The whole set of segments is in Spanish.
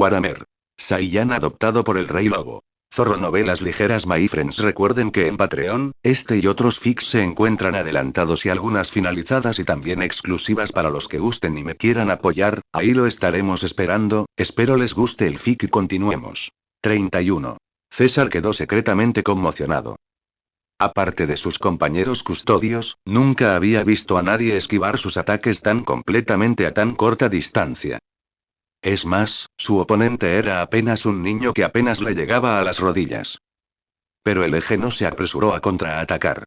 Waramer. Saiyan adoptado por el Rey Lobo. Zorro Novelas Ligeras. My friends, recuerden que en Patreon, este y otros fics se encuentran adelantados y algunas finalizadas y también exclusivas para los que gusten y me quieran apoyar, ahí lo estaremos esperando, espero les guste el fic y continuemos. 31. César quedó secretamente conmocionado. Aparte de sus compañeros custodios, nunca había visto a nadie esquivar sus ataques tan completamente a tan corta distancia. Es más, su oponente era apenas un niño que apenas le llegaba a las rodillas. Pero el eje no se apresuró a contraatacar.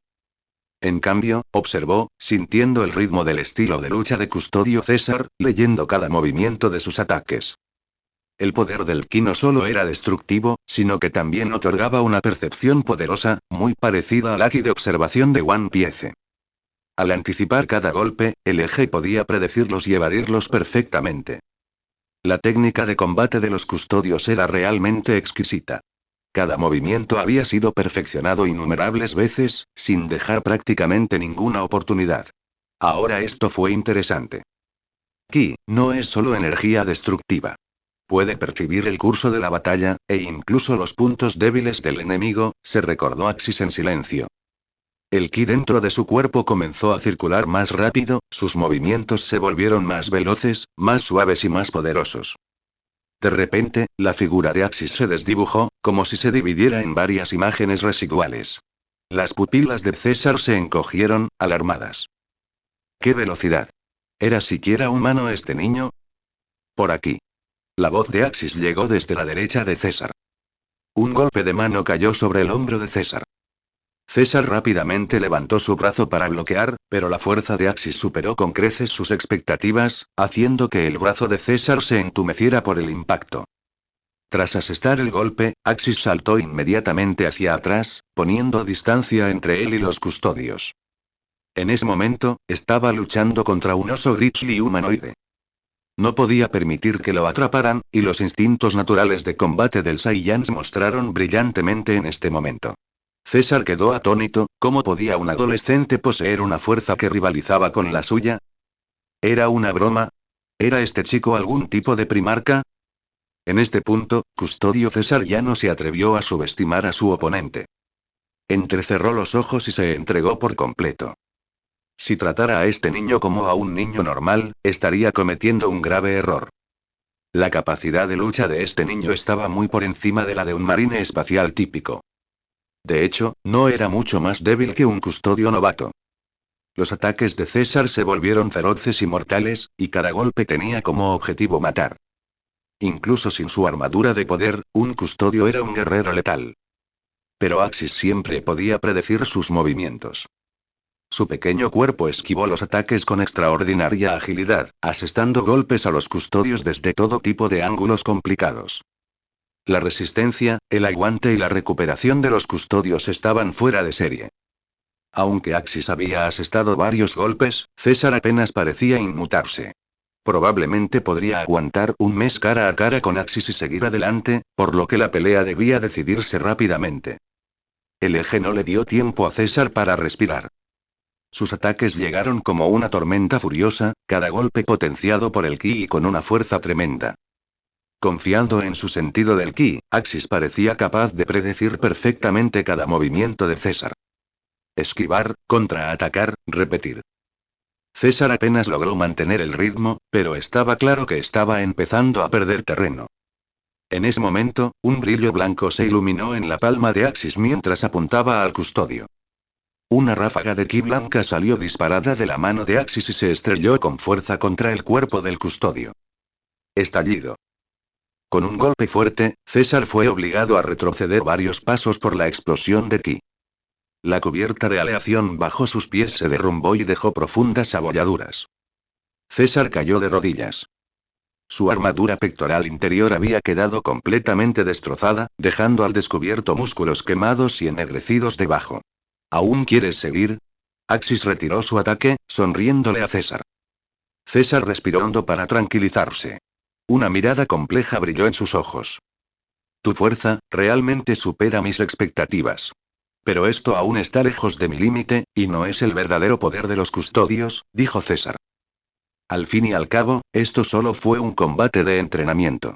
En cambio, observó, sintiendo el ritmo del estilo de lucha de Custodio César, leyendo cada movimiento de sus ataques. El poder del ki no solo era destructivo, sino que también otorgaba una percepción poderosa, muy parecida al Aki de observación de One Piece. Al anticipar cada golpe, el eje podía predecirlos y evadirlos perfectamente. La técnica de combate de los custodios era realmente exquisita. Cada movimiento había sido perfeccionado innumerables veces, sin dejar prácticamente ninguna oportunidad. Ahora esto fue interesante. Ki, no es solo energía destructiva. Puede percibir el curso de la batalla, e incluso los puntos débiles del enemigo, se recordó Axis en silencio. El ki dentro de su cuerpo comenzó a circular más rápido, sus movimientos se volvieron más veloces, más suaves y más poderosos. De repente, la figura de Axis se desdibujó, como si se dividiera en varias imágenes residuales. Las pupilas de César se encogieron, alarmadas. ¡Qué velocidad! ¿Era siquiera humano este niño? Por aquí. La voz de Axis llegó desde la derecha de César. Un golpe de mano cayó sobre el hombro de César. César rápidamente levantó su brazo para bloquear, pero la fuerza de Axis superó con creces sus expectativas, haciendo que el brazo de César se entumeciera por el impacto. Tras asestar el golpe, Axis saltó inmediatamente hacia atrás, poniendo distancia entre él y los custodios. En ese momento, estaba luchando contra un oso grizzly humanoide. No podía permitir que lo atraparan, y los instintos naturales de combate del Saiyans mostraron brillantemente en este momento. César quedó atónito, ¿cómo podía un adolescente poseer una fuerza que rivalizaba con la suya? ¿Era una broma? ¿Era este chico algún tipo de primarca? En este punto, Custodio César ya no se atrevió a subestimar a su oponente. Entrecerró los ojos y se entregó por completo. Si tratara a este niño como a un niño normal, estaría cometiendo un grave error. La capacidad de lucha de este niño estaba muy por encima de la de un marine espacial típico. De hecho, no era mucho más débil que un custodio novato. Los ataques de César se volvieron feroces y mortales, y cada golpe tenía como objetivo matar. Incluso sin su armadura de poder, un custodio era un guerrero letal. Pero Axis siempre podía predecir sus movimientos. Su pequeño cuerpo esquivó los ataques con extraordinaria agilidad, asestando golpes a los custodios desde todo tipo de ángulos complicados. La resistencia, el aguante y la recuperación de los custodios estaban fuera de serie. Aunque Axis había asestado varios golpes, César apenas parecía inmutarse. Probablemente podría aguantar un mes cara a cara con Axis y seguir adelante, por lo que la pelea debía decidirse rápidamente. El eje no le dio tiempo a César para respirar. Sus ataques llegaron como una tormenta furiosa, cada golpe potenciado por el ki y con una fuerza tremenda. Confiando en su sentido del ki, Axis parecía capaz de predecir perfectamente cada movimiento de César. Esquivar, contraatacar, repetir. César apenas logró mantener el ritmo, pero estaba claro que estaba empezando a perder terreno. En ese momento, un brillo blanco se iluminó en la palma de Axis mientras apuntaba al custodio. Una ráfaga de ki blanca salió disparada de la mano de Axis y se estrelló con fuerza contra el cuerpo del custodio. Estallido. Con un golpe fuerte, César fue obligado a retroceder varios pasos por la explosión de ki. La cubierta de aleación bajo sus pies se derrumbó y dejó profundas abolladuras. César cayó de rodillas. Su armadura pectoral interior había quedado completamente destrozada, dejando al descubierto músculos quemados y ennegrecidos debajo. ¿Aún quieres seguir? Axis retiró su ataque, sonriéndole a César. César respiró hondo para tranquilizarse. Una mirada compleja brilló en sus ojos. Tu fuerza, realmente supera mis expectativas. Pero esto aún está lejos de mi límite, y no es el verdadero poder de los custodios, dijo César. Al fin y al cabo, esto solo fue un combate de entrenamiento.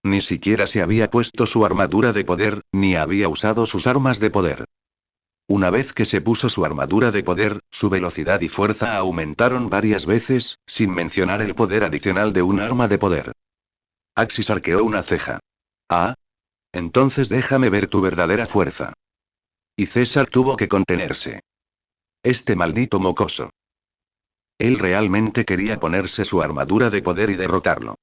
Ni siquiera se había puesto su armadura de poder, ni había usado sus armas de poder. Una vez que se puso su armadura de poder, su velocidad y fuerza aumentaron varias veces, sin mencionar el poder adicional de un arma de poder. Axis arqueó una ceja. Ah. Entonces déjame ver tu verdadera fuerza. Y César tuvo que contenerse. Este maldito mocoso. Él realmente quería ponerse su armadura de poder y derrotarlo.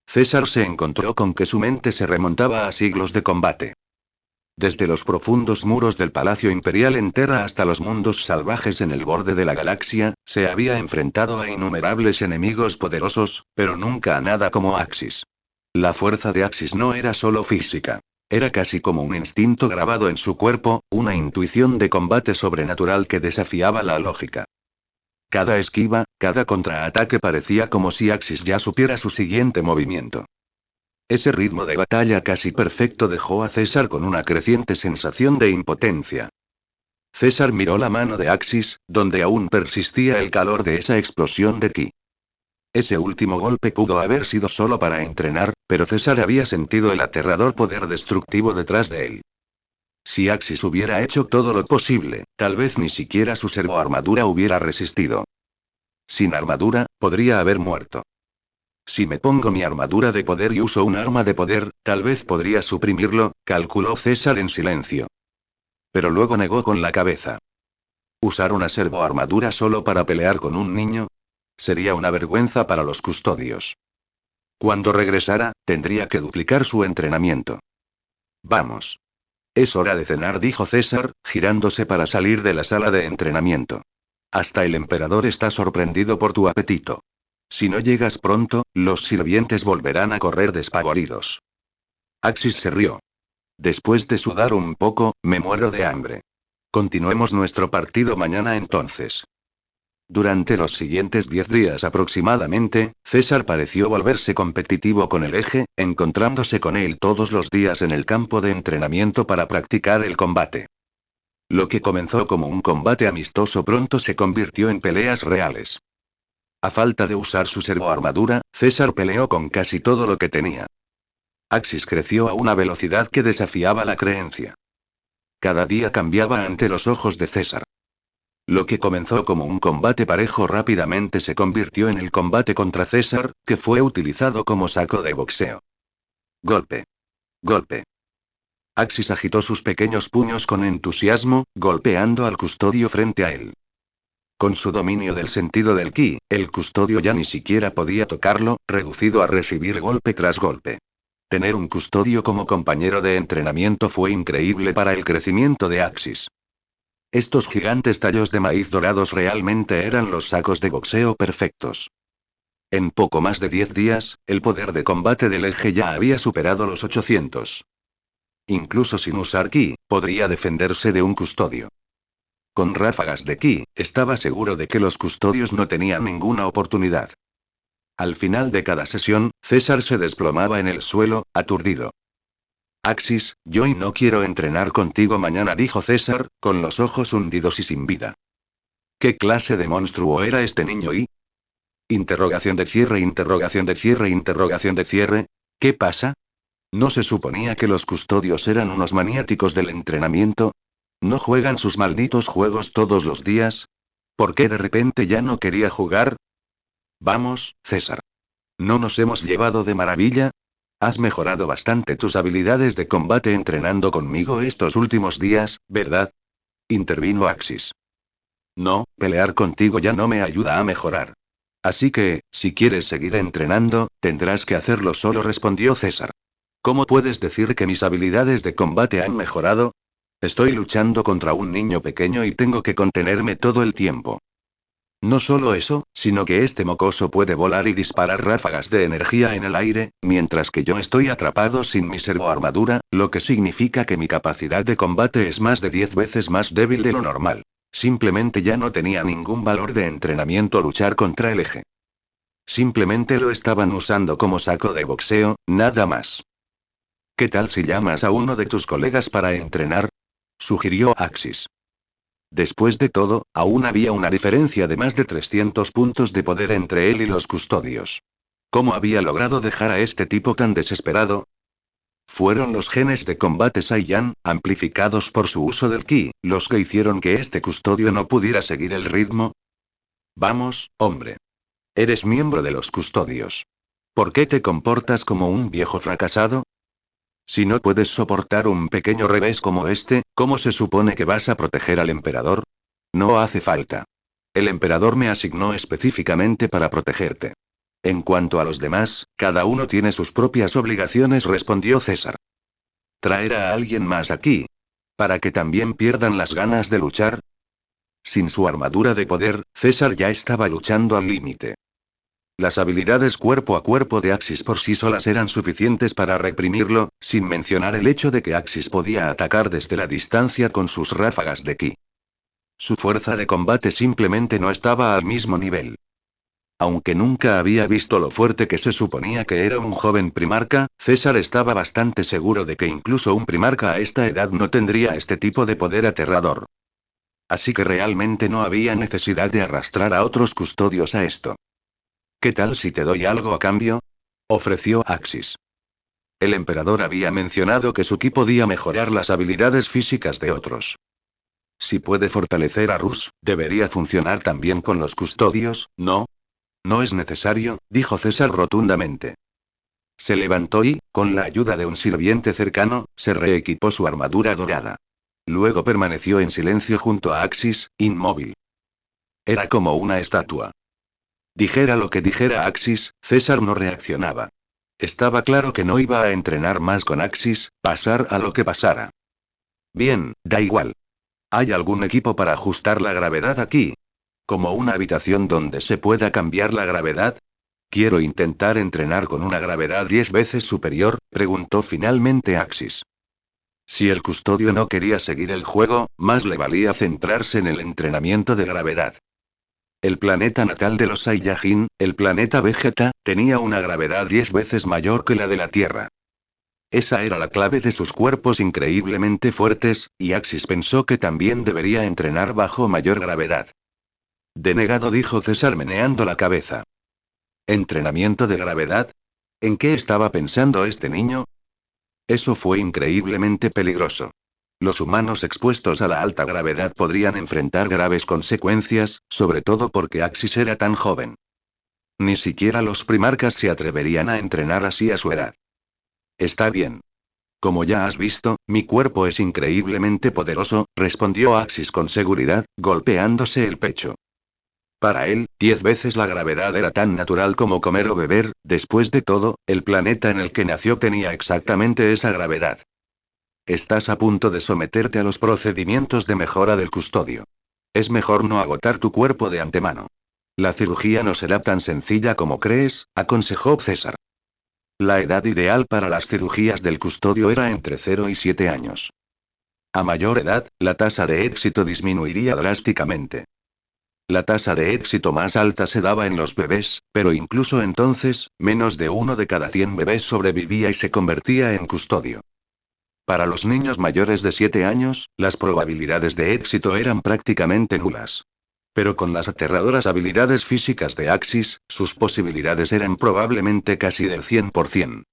César se encontró con que su mente se remontaba a siglos de combate. Desde los profundos muros del Palacio Imperial en Terra hasta los mundos salvajes en el borde de la galaxia, se había enfrentado a innumerables enemigos poderosos, pero nunca a nada como Axis. La fuerza de Axis no era solo física. Era casi como un instinto grabado en su cuerpo, una intuición de combate sobrenatural que desafiaba la lógica. Cada esquiva, cada contraataque parecía como si Axis ya supiera su siguiente movimiento. Ese ritmo de batalla casi perfecto dejó a César con una creciente sensación de impotencia. César miró la mano de Axis, donde aún persistía el calor de esa explosión de ki. Ese último golpe pudo haber sido solo para entrenar, pero César había sentido el aterrador poder destructivo detrás de él. Si Axis hubiera hecho todo lo posible, tal vez ni siquiera su servoarmadura hubiera resistido. Sin armadura, podría haber muerto. Si me pongo mi armadura de poder y uso un arma de poder, tal vez podría suprimirlo, calculó César en silencio. Pero luego negó con la cabeza. ¿Usar una servoarmadura solo para pelear con un niño? Sería una vergüenza para los custodios. Cuando regresara, tendría que duplicar su entrenamiento. Vamos. Es hora de cenar, dijo César, girándose para salir de la sala de entrenamiento. Hasta el emperador está sorprendido por tu apetito. Si no llegas pronto, los sirvientes volverán a correr despavoridos. Axis se rió. Después de sudar un poco, me muero de hambre. Continuemos nuestro partido mañana entonces. Durante los siguientes 10 días aproximadamente, César pareció volverse competitivo con el Eje, encontrándose con él todos los días en el campo de entrenamiento para practicar el combate. Lo que comenzó como un combate amistoso pronto se convirtió en peleas reales. A falta de usar su servoarmadura, César peleó con casi todo lo que tenía. Axis creció a una velocidad que desafiaba la creencia. Cada día cambiaba ante los ojos de César. Lo que comenzó como un combate parejo rápidamente se convirtió en el combate contra César, que fue utilizado como saco de boxeo. Golpe. Golpe. Axis agitó sus pequeños puños con entusiasmo, golpeando al custodio frente a él. Con su dominio del sentido del ki, el custodio ya ni siquiera podía tocarlo, reducido a recibir golpe tras golpe. Tener un custodio como compañero de entrenamiento fue increíble para el crecimiento de Axis. Estos gigantes tallos de maíz dorados realmente eran los sacos de boxeo perfectos. En poco más de 10 días, el poder de combate del Eje ya había superado los 800. Incluso sin usar ki, podría defenderse de un custodio. Con ráfagas de ki, estaba seguro de que los custodios no tenían ninguna oportunidad. Al final de cada sesión, César se desplomaba en el suelo, aturdido. Axis, yo no quiero entrenar contigo mañana, dijo César, con los ojos hundidos y sin vida. ¿Qué clase de monstruo era este niño y? Interrogación de cierre, interrogación de cierre, interrogación de cierre. ¿Qué pasa? ¿No se suponía que los custodios eran unos maniáticos del entrenamiento? ¿No juegan sus malditos juegos todos los días? ¿Por qué de repente ya no quería jugar? Vamos, César. ¿No nos hemos llevado de maravilla? Has mejorado bastante tus habilidades de combate entrenando conmigo estos últimos días, ¿verdad? Intervino Axis. No, pelear contigo ya no me ayuda a mejorar. Así que, si quieres seguir entrenando, tendrás que hacerlo solo, respondió César. ¿Cómo puedes decir que mis habilidades de combate han mejorado? Estoy luchando contra un niño pequeño y tengo que contenerme todo el tiempo. No solo eso, sino que este mocoso puede volar y disparar ráfagas de energía en el aire, mientras que yo estoy atrapado sin mi servoarmadura, lo que significa que mi capacidad de combate es más de 10 veces más débil de lo normal. Simplemente ya no tenía ningún valor de entrenamiento luchar contra el Eje. Simplemente lo estaban usando como saco de boxeo, nada más. ¿Qué tal si llamas a uno de tus colegas para entrenar? Sugirió Axis. Después de todo, aún había una diferencia de más de 300 puntos de poder entre él y los custodios. ¿Cómo había logrado dejar a este tipo tan desesperado? Fueron los genes de combate Saiyan, amplificados por su uso del ki, los que hicieron que este custodio no pudiera seguir el ritmo. Vamos, hombre. Eres miembro de los custodios. ¿Por qué te comportas como un viejo fracasado? Si no puedes soportar un pequeño revés como este, ¿cómo se supone que vas a proteger al emperador? No hace falta. El emperador me asignó específicamente para protegerte. En cuanto a los demás, cada uno tiene sus propias obligaciones, respondió César. ¿Traer a alguien más aquí? ¿Para que también pierdan las ganas de luchar? Sin su armadura de poder, César ya estaba luchando al límite. Las habilidades cuerpo a cuerpo de Axis por sí solas eran suficientes para reprimirlo, sin mencionar el hecho de que Axis podía atacar desde la distancia con sus ráfagas de ki. Su fuerza de combate simplemente no estaba al mismo nivel. Aunque nunca había visto lo fuerte que se suponía que era un joven primarca, César estaba bastante seguro de que incluso un primarca a esta edad no tendría este tipo de poder aterrador. Así que realmente no había necesidad de arrastrar a otros custodios a esto. ¿Qué tal si te doy algo a cambio? Ofreció Axis. El emperador había mencionado que su ki podía mejorar las habilidades físicas de otros. Si puede fortalecer a Rus, debería funcionar también con los custodios, ¿no? No es necesario, dijo César rotundamente. Se levantó y, con la ayuda de un sirviente cercano, se reequipó su armadura dorada. Luego permaneció en silencio junto a Axis, inmóvil. Era como una estatua. Dijera lo que dijera Axis, César no reaccionaba. Estaba claro que no iba a entrenar más con Axis, pasar a lo que pasara. Bien, da igual. ¿Hay algún equipo para ajustar la gravedad aquí? ¿Como una habitación donde se pueda cambiar la gravedad? Quiero intentar entrenar con una gravedad 10 veces superior, preguntó finalmente Axis. Si el custodio no quería seguir el juego, más le valía centrarse en el entrenamiento de gravedad. El planeta natal de los Saiyajin, el planeta Vegeta, tenía una gravedad 10 veces mayor que la de la Tierra. Esa era la clave de sus cuerpos increíblemente fuertes, y Axis pensó que también debería entrenar bajo mayor gravedad. Denegado, dijo César meneando la cabeza. ¿Entrenamiento de gravedad? ¿En qué estaba pensando este niño? Eso fue increíblemente peligroso. Los humanos expuestos a la alta gravedad podrían enfrentar graves consecuencias, sobre todo porque Axis era tan joven. Ni siquiera los primarcas se atreverían a entrenar así a su edad. Está bien. Como ya has visto, mi cuerpo es increíblemente poderoso, respondió Axis con seguridad, golpeándose el pecho. Para él, 10 veces la gravedad era tan natural como comer o beber, después de todo, el planeta en el que nació tenía exactamente esa gravedad. Estás a punto de someterte a los procedimientos de mejora del custodio. Es mejor no agotar tu cuerpo de antemano. La cirugía no será tan sencilla como crees, aconsejó César. La edad ideal para las cirugías del custodio era entre 0 y 7 años. A mayor edad, la tasa de éxito disminuiría drásticamente. La tasa de éxito más alta se daba en los bebés, pero incluso entonces, menos de 1 de cada 100 bebés sobrevivía y se convertía en custodio. Para los niños mayores de 7 años, las probabilidades de éxito eran prácticamente nulas. Pero con las aterradoras habilidades físicas de Axis, sus posibilidades eran probablemente casi del 100%.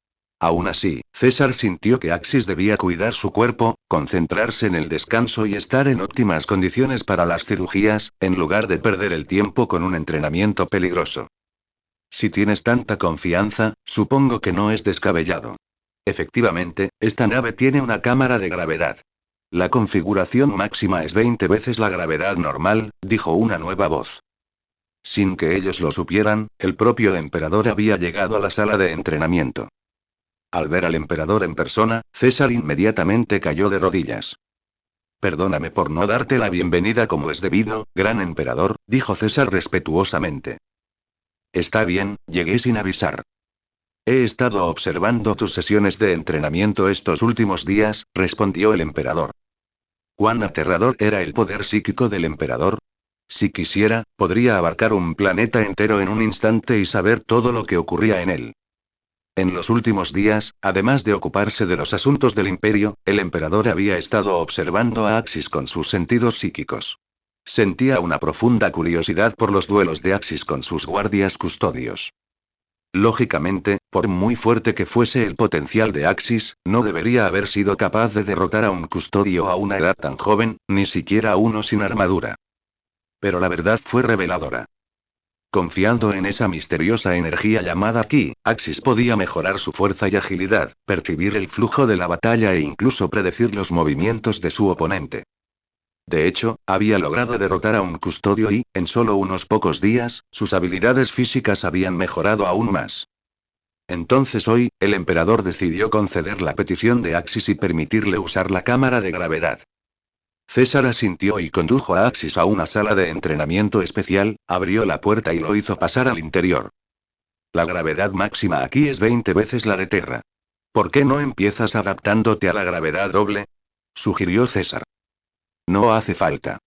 Aún así, César sintió que Axis debía cuidar su cuerpo, concentrarse en el descanso y estar en óptimas condiciones para las cirugías, en lugar de perder el tiempo con un entrenamiento peligroso. Si tienes tanta confianza, supongo que no es descabellado. Efectivamente, esta nave tiene una cámara de gravedad. La configuración máxima es 20 veces la gravedad normal, dijo una nueva voz. Sin que ellos lo supieran, el propio emperador había llegado a la sala de entrenamiento. Al ver al emperador en persona, César inmediatamente cayó de rodillas. Perdóname por no darte la bienvenida como es debido, gran emperador, dijo César respetuosamente. Está bien, llegué sin avisar. He estado observando tus sesiones de entrenamiento estos últimos días, respondió el emperador. ¿Cuán aterrador era el poder psíquico del emperador? Si quisiera, podría abarcar un planeta entero en un instante y saber todo lo que ocurría en él. En los últimos días, además de ocuparse de los asuntos del imperio, el emperador había estado observando a Axis con sus sentidos psíquicos. Sentía una profunda curiosidad por los duelos de Axis con sus guardias custodios. Lógicamente, por muy fuerte que fuese el potencial de Axis, no debería haber sido capaz de derrotar a un custodio a una edad tan joven, ni siquiera a uno sin armadura. Pero la verdad fue reveladora. Confiando en esa misteriosa energía llamada Ki, Axis podía mejorar su fuerza y agilidad, percibir el flujo de la batalla e incluso predecir los movimientos de su oponente. De hecho, había logrado derrotar a un custodio y, en solo unos pocos días, sus habilidades físicas habían mejorado aún más. Entonces hoy, el emperador decidió conceder la petición de Axis y permitirle usar la cámara de gravedad. César asintió y condujo a Axis a una sala de entrenamiento especial, abrió la puerta y lo hizo pasar al interior. La gravedad máxima aquí es 20 veces la de Terra. ¿Por qué no empiezas adaptándote a la gravedad doble? Sugirió César. No hace falta.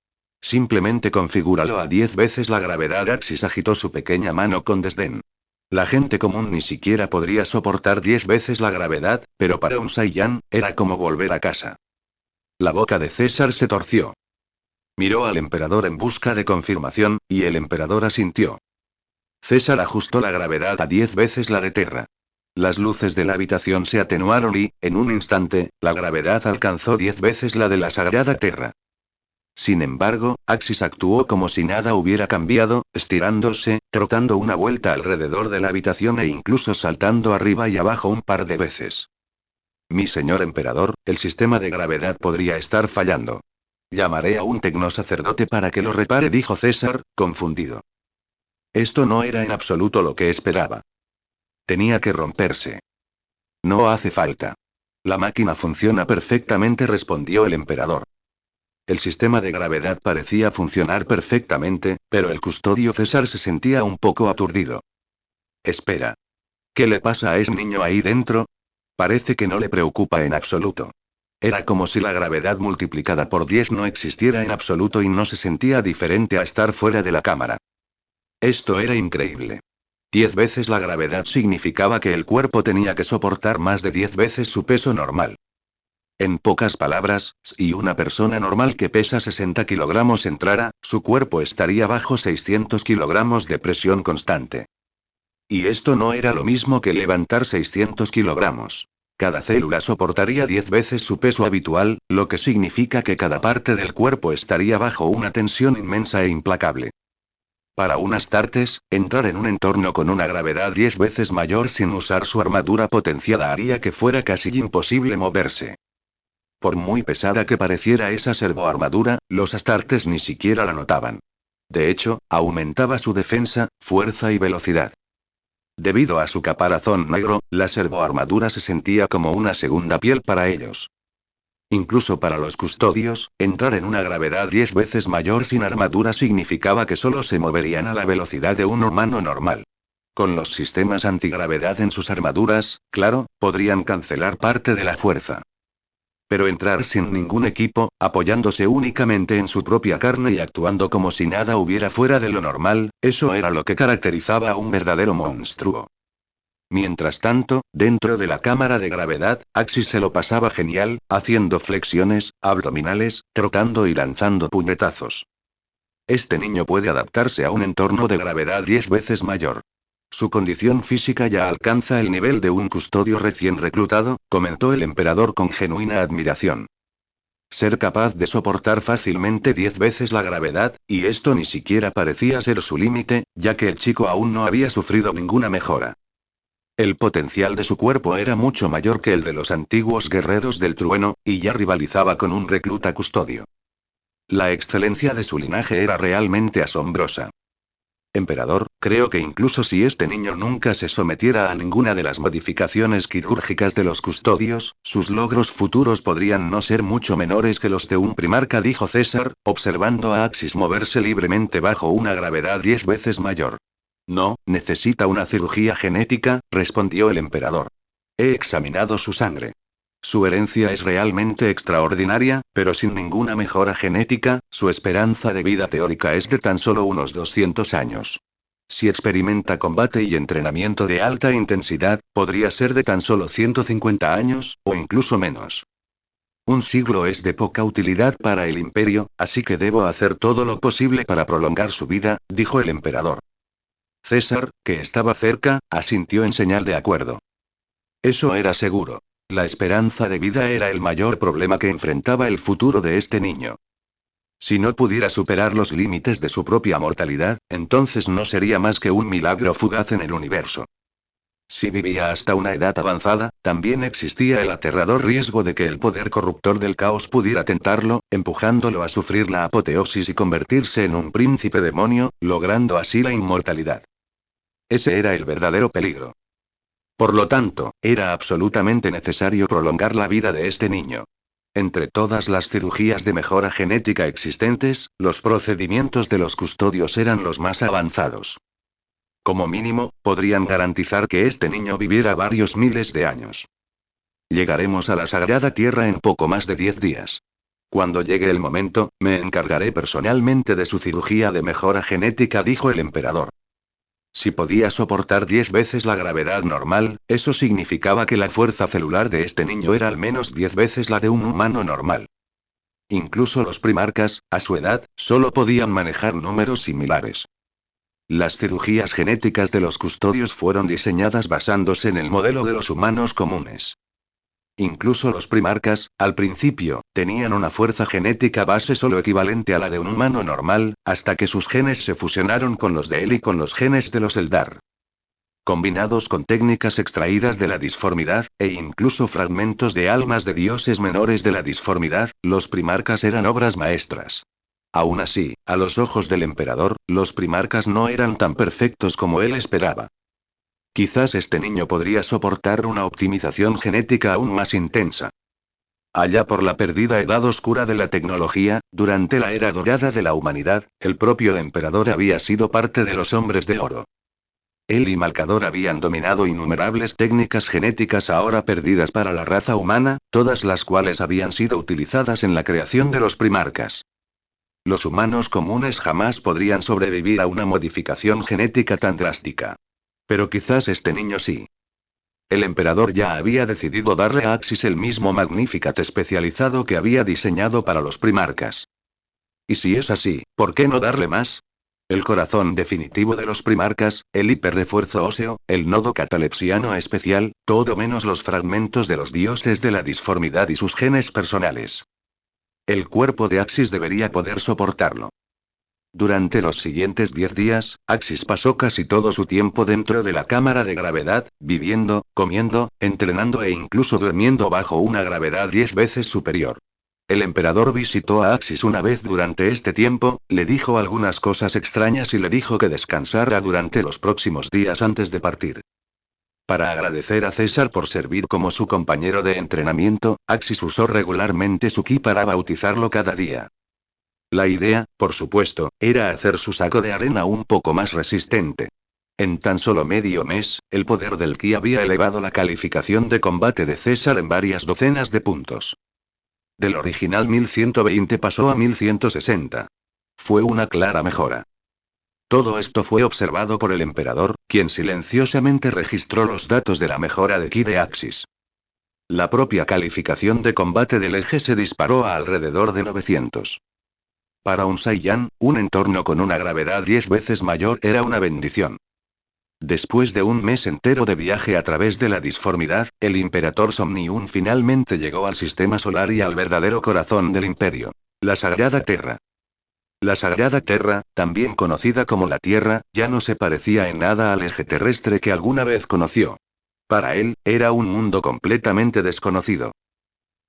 Simplemente configúralo a 10 veces la gravedad. Axis agitó su pequeña mano con desdén. La gente común ni siquiera podría soportar 10 veces la gravedad, pero para un Saiyan, era como volver a casa. La boca de César se torció. Miró al emperador en busca de confirmación, y el emperador asintió. César ajustó la gravedad a 10 veces la de Terra. Las luces de la habitación se atenuaron y, en un instante, la gravedad alcanzó 10 veces la de la sagrada Terra. Sin embargo, Axis actuó como si nada hubiera cambiado, estirándose, trotando una vuelta alrededor de la habitación e incluso saltando arriba y abajo un par de veces. Mi señor emperador, el sistema de gravedad podría estar fallando. Llamaré a un tecnosacerdote para que lo repare, dijo César, confundido. Esto no era en absoluto lo que esperaba. Tenía que romperse. No hace falta. La máquina funciona perfectamente, respondió el emperador. El sistema de gravedad parecía funcionar perfectamente, pero el custodio César se sentía un poco aturdido. Espera. ¿Qué le pasa a ese niño ahí dentro? Parece que no le preocupa en absoluto. Era como si la gravedad multiplicada por 10 no existiera en absoluto y no se sentía diferente a estar fuera de la cámara. Esto era increíble. 10 veces la gravedad significaba que el cuerpo tenía que soportar más de 10 veces su peso normal. En pocas palabras, si una persona normal que pesa 60 kilogramos entrara, su cuerpo estaría bajo 600 kilogramos de presión constante. Y esto no era lo mismo que levantar 600 kilogramos. Cada célula soportaría 10 veces su peso habitual, lo que significa que cada parte del cuerpo estaría bajo una tensión inmensa e implacable. Para un Astartes, entrar en un entorno con una gravedad 10 veces mayor sin usar su armadura potenciada haría que fuera casi imposible moverse. Por muy pesada que pareciera esa servoarmadura, los Astartes ni siquiera la notaban. De hecho, aumentaba su defensa, fuerza y velocidad. Debido a su caparazón negro, la servoarmadura se sentía como una segunda piel para ellos. Incluso para los custodios, entrar en una gravedad 10 veces mayor sin armadura significaba que solo se moverían a la velocidad de un humano normal. Con los sistemas antigravedad en sus armaduras, claro, podrían cancelar parte de la fuerza. Pero entrar sin ningún equipo, apoyándose únicamente en su propia carne y actuando como si nada hubiera fuera de lo normal, eso era lo que caracterizaba a un verdadero monstruo. Mientras tanto, dentro de la cámara de gravedad, Axis se lo pasaba genial, haciendo flexiones, abdominales, trotando y lanzando puñetazos. Este niño puede adaptarse a un entorno de gravedad 10 veces mayor. Su condición física ya alcanza el nivel de un custodio recién reclutado, comentó el emperador con genuina admiración. Ser capaz de soportar fácilmente 10 veces la gravedad, y esto ni siquiera parecía ser su límite, ya que el chico aún no había sufrido ninguna mejora. El potencial de su cuerpo era mucho mayor que el de los antiguos guerreros del trueno, y ya rivalizaba con un recluta custodio. La excelencia de su linaje era realmente asombrosa. Emperador, creo que incluso si este niño nunca se sometiera a ninguna de las modificaciones quirúrgicas de los custodios, sus logros futuros podrían no ser mucho menores que los de un primarca, dijo César, observando a Axis moverse libremente bajo una gravedad 10 veces mayor. No, necesita una cirugía genética, respondió el emperador. He examinado su sangre. Su herencia es realmente extraordinaria, pero sin ninguna mejora genética, su esperanza de vida teórica es de tan solo unos 200 años. Si experimenta combate y entrenamiento de alta intensidad, podría ser de tan solo 150 años, o incluso menos. Un siglo es de poca utilidad para el imperio, así que debo hacer todo lo posible para prolongar su vida, dijo el emperador. César, que estaba cerca, asintió en señal de acuerdo. Eso era seguro. La esperanza de vida era el mayor problema que enfrentaba el futuro de este niño. Si no pudiera superar los límites de su propia mortalidad, entonces no sería más que un milagro fugaz en el universo. Si vivía hasta una edad avanzada, también existía el aterrador riesgo de que el poder corruptor del caos pudiera tentarlo, empujándolo a sufrir la apoteosis y convertirse en un príncipe demonio, logrando así la inmortalidad. Ese era el verdadero peligro. Por lo tanto, era absolutamente necesario prolongar la vida de este niño. Entre todas las cirugías de mejora genética existentes, los procedimientos de los custodios eran los más avanzados. Como mínimo, podrían garantizar que este niño viviera varios miles de años. Llegaremos a la Sagrada Tierra en poco más de 10 días. Cuando llegue el momento, me encargaré personalmente de su cirugía de mejora genética, dijo el emperador. Si podía soportar 10 veces la gravedad normal, eso significaba que la fuerza celular de este niño era al menos 10 veces la de un humano normal. Incluso los primarcas, a su edad, solo podían manejar números similares. Las cirugías genéticas de los custodios fueron diseñadas basándose en el modelo de los humanos comunes. Incluso los primarcas, al principio, tenían una fuerza genética base solo equivalente a la de un humano normal, hasta que sus genes se fusionaron con los de él y con los genes de los Eldar. Combinados con técnicas extraídas de la disformidad, e incluso fragmentos de almas de dioses menores de la disformidad, los primarcas eran obras maestras. Aún así, a los ojos del emperador, los primarcas no eran tan perfectos como él esperaba. Quizás este niño podría soportar una optimización genética aún más intensa. Allá por la perdida edad oscura de la tecnología, durante la era dorada de la humanidad, el propio emperador había sido parte de los hombres de oro. Él y Malcador habían dominado innumerables técnicas genéticas ahora perdidas para la raza humana, todas las cuales habían sido utilizadas en la creación de los primarcas. Los humanos comunes jamás podrían sobrevivir a una modificación genética tan drástica. Pero quizás este niño sí. El emperador ya había decidido darle a Axis el mismo Magnificat especializado que había diseñado para los primarcas. Y si es así, ¿por qué no darle más? El corazón definitivo de los primarcas, el hiperrefuerzo óseo, el nodo catalepsiano especial, todo menos los fragmentos de los dioses de la disformidad y sus genes personales. El cuerpo de Axis debería poder soportarlo. Durante los siguientes 10 días, Axis pasó casi todo su tiempo dentro de la cámara de gravedad, viviendo, comiendo, entrenando e incluso durmiendo bajo una gravedad 10 veces superior. El emperador visitó a Axis una vez durante este tiempo, le dijo algunas cosas extrañas y le dijo que descansara durante los próximos días antes de partir. Para agradecer a César por servir como su compañero de entrenamiento, Axis usó regularmente su ki para bautizarlo cada día. La idea, por supuesto, era hacer su saco de arena un poco más resistente. En tan solo medio mes, el poder del ki había elevado la calificación de combate de César en varias docenas de puntos. Del original 1120 pasó a 1160. Fue una clara mejora. Todo esto fue observado por el emperador, quien silenciosamente registró los datos de la mejora de ki de Axis. La propia calificación de combate del eje se disparó a alrededor de 900. Para un Saiyan, un entorno con una gravedad 10 veces mayor era una bendición. Después de un mes entero de viaje a través de la disformidad, el Imperator Somnium finalmente llegó al sistema solar y al verdadero corazón del imperio. La Sagrada Terra. La Sagrada Terra, también conocida como la Tierra, ya no se parecía en nada al eje terrestre que alguna vez conoció. Para él, era un mundo completamente desconocido.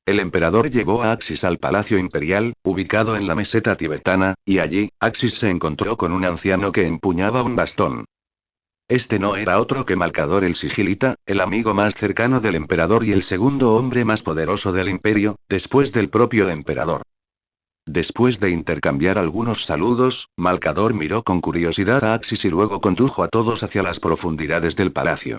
El emperador llevó a Axis al Palacio Imperial, ubicado en la meseta tibetana, y allí, Axis se encontró con un anciano que empuñaba un bastón. Este no era otro que Malcador el Sigilita, el amigo más cercano del emperador y el segundo hombre más poderoso del imperio, después del propio emperador. Después de intercambiar algunos saludos, Malcador miró con curiosidad a Axis y luego condujo a todos hacia las profundidades del palacio.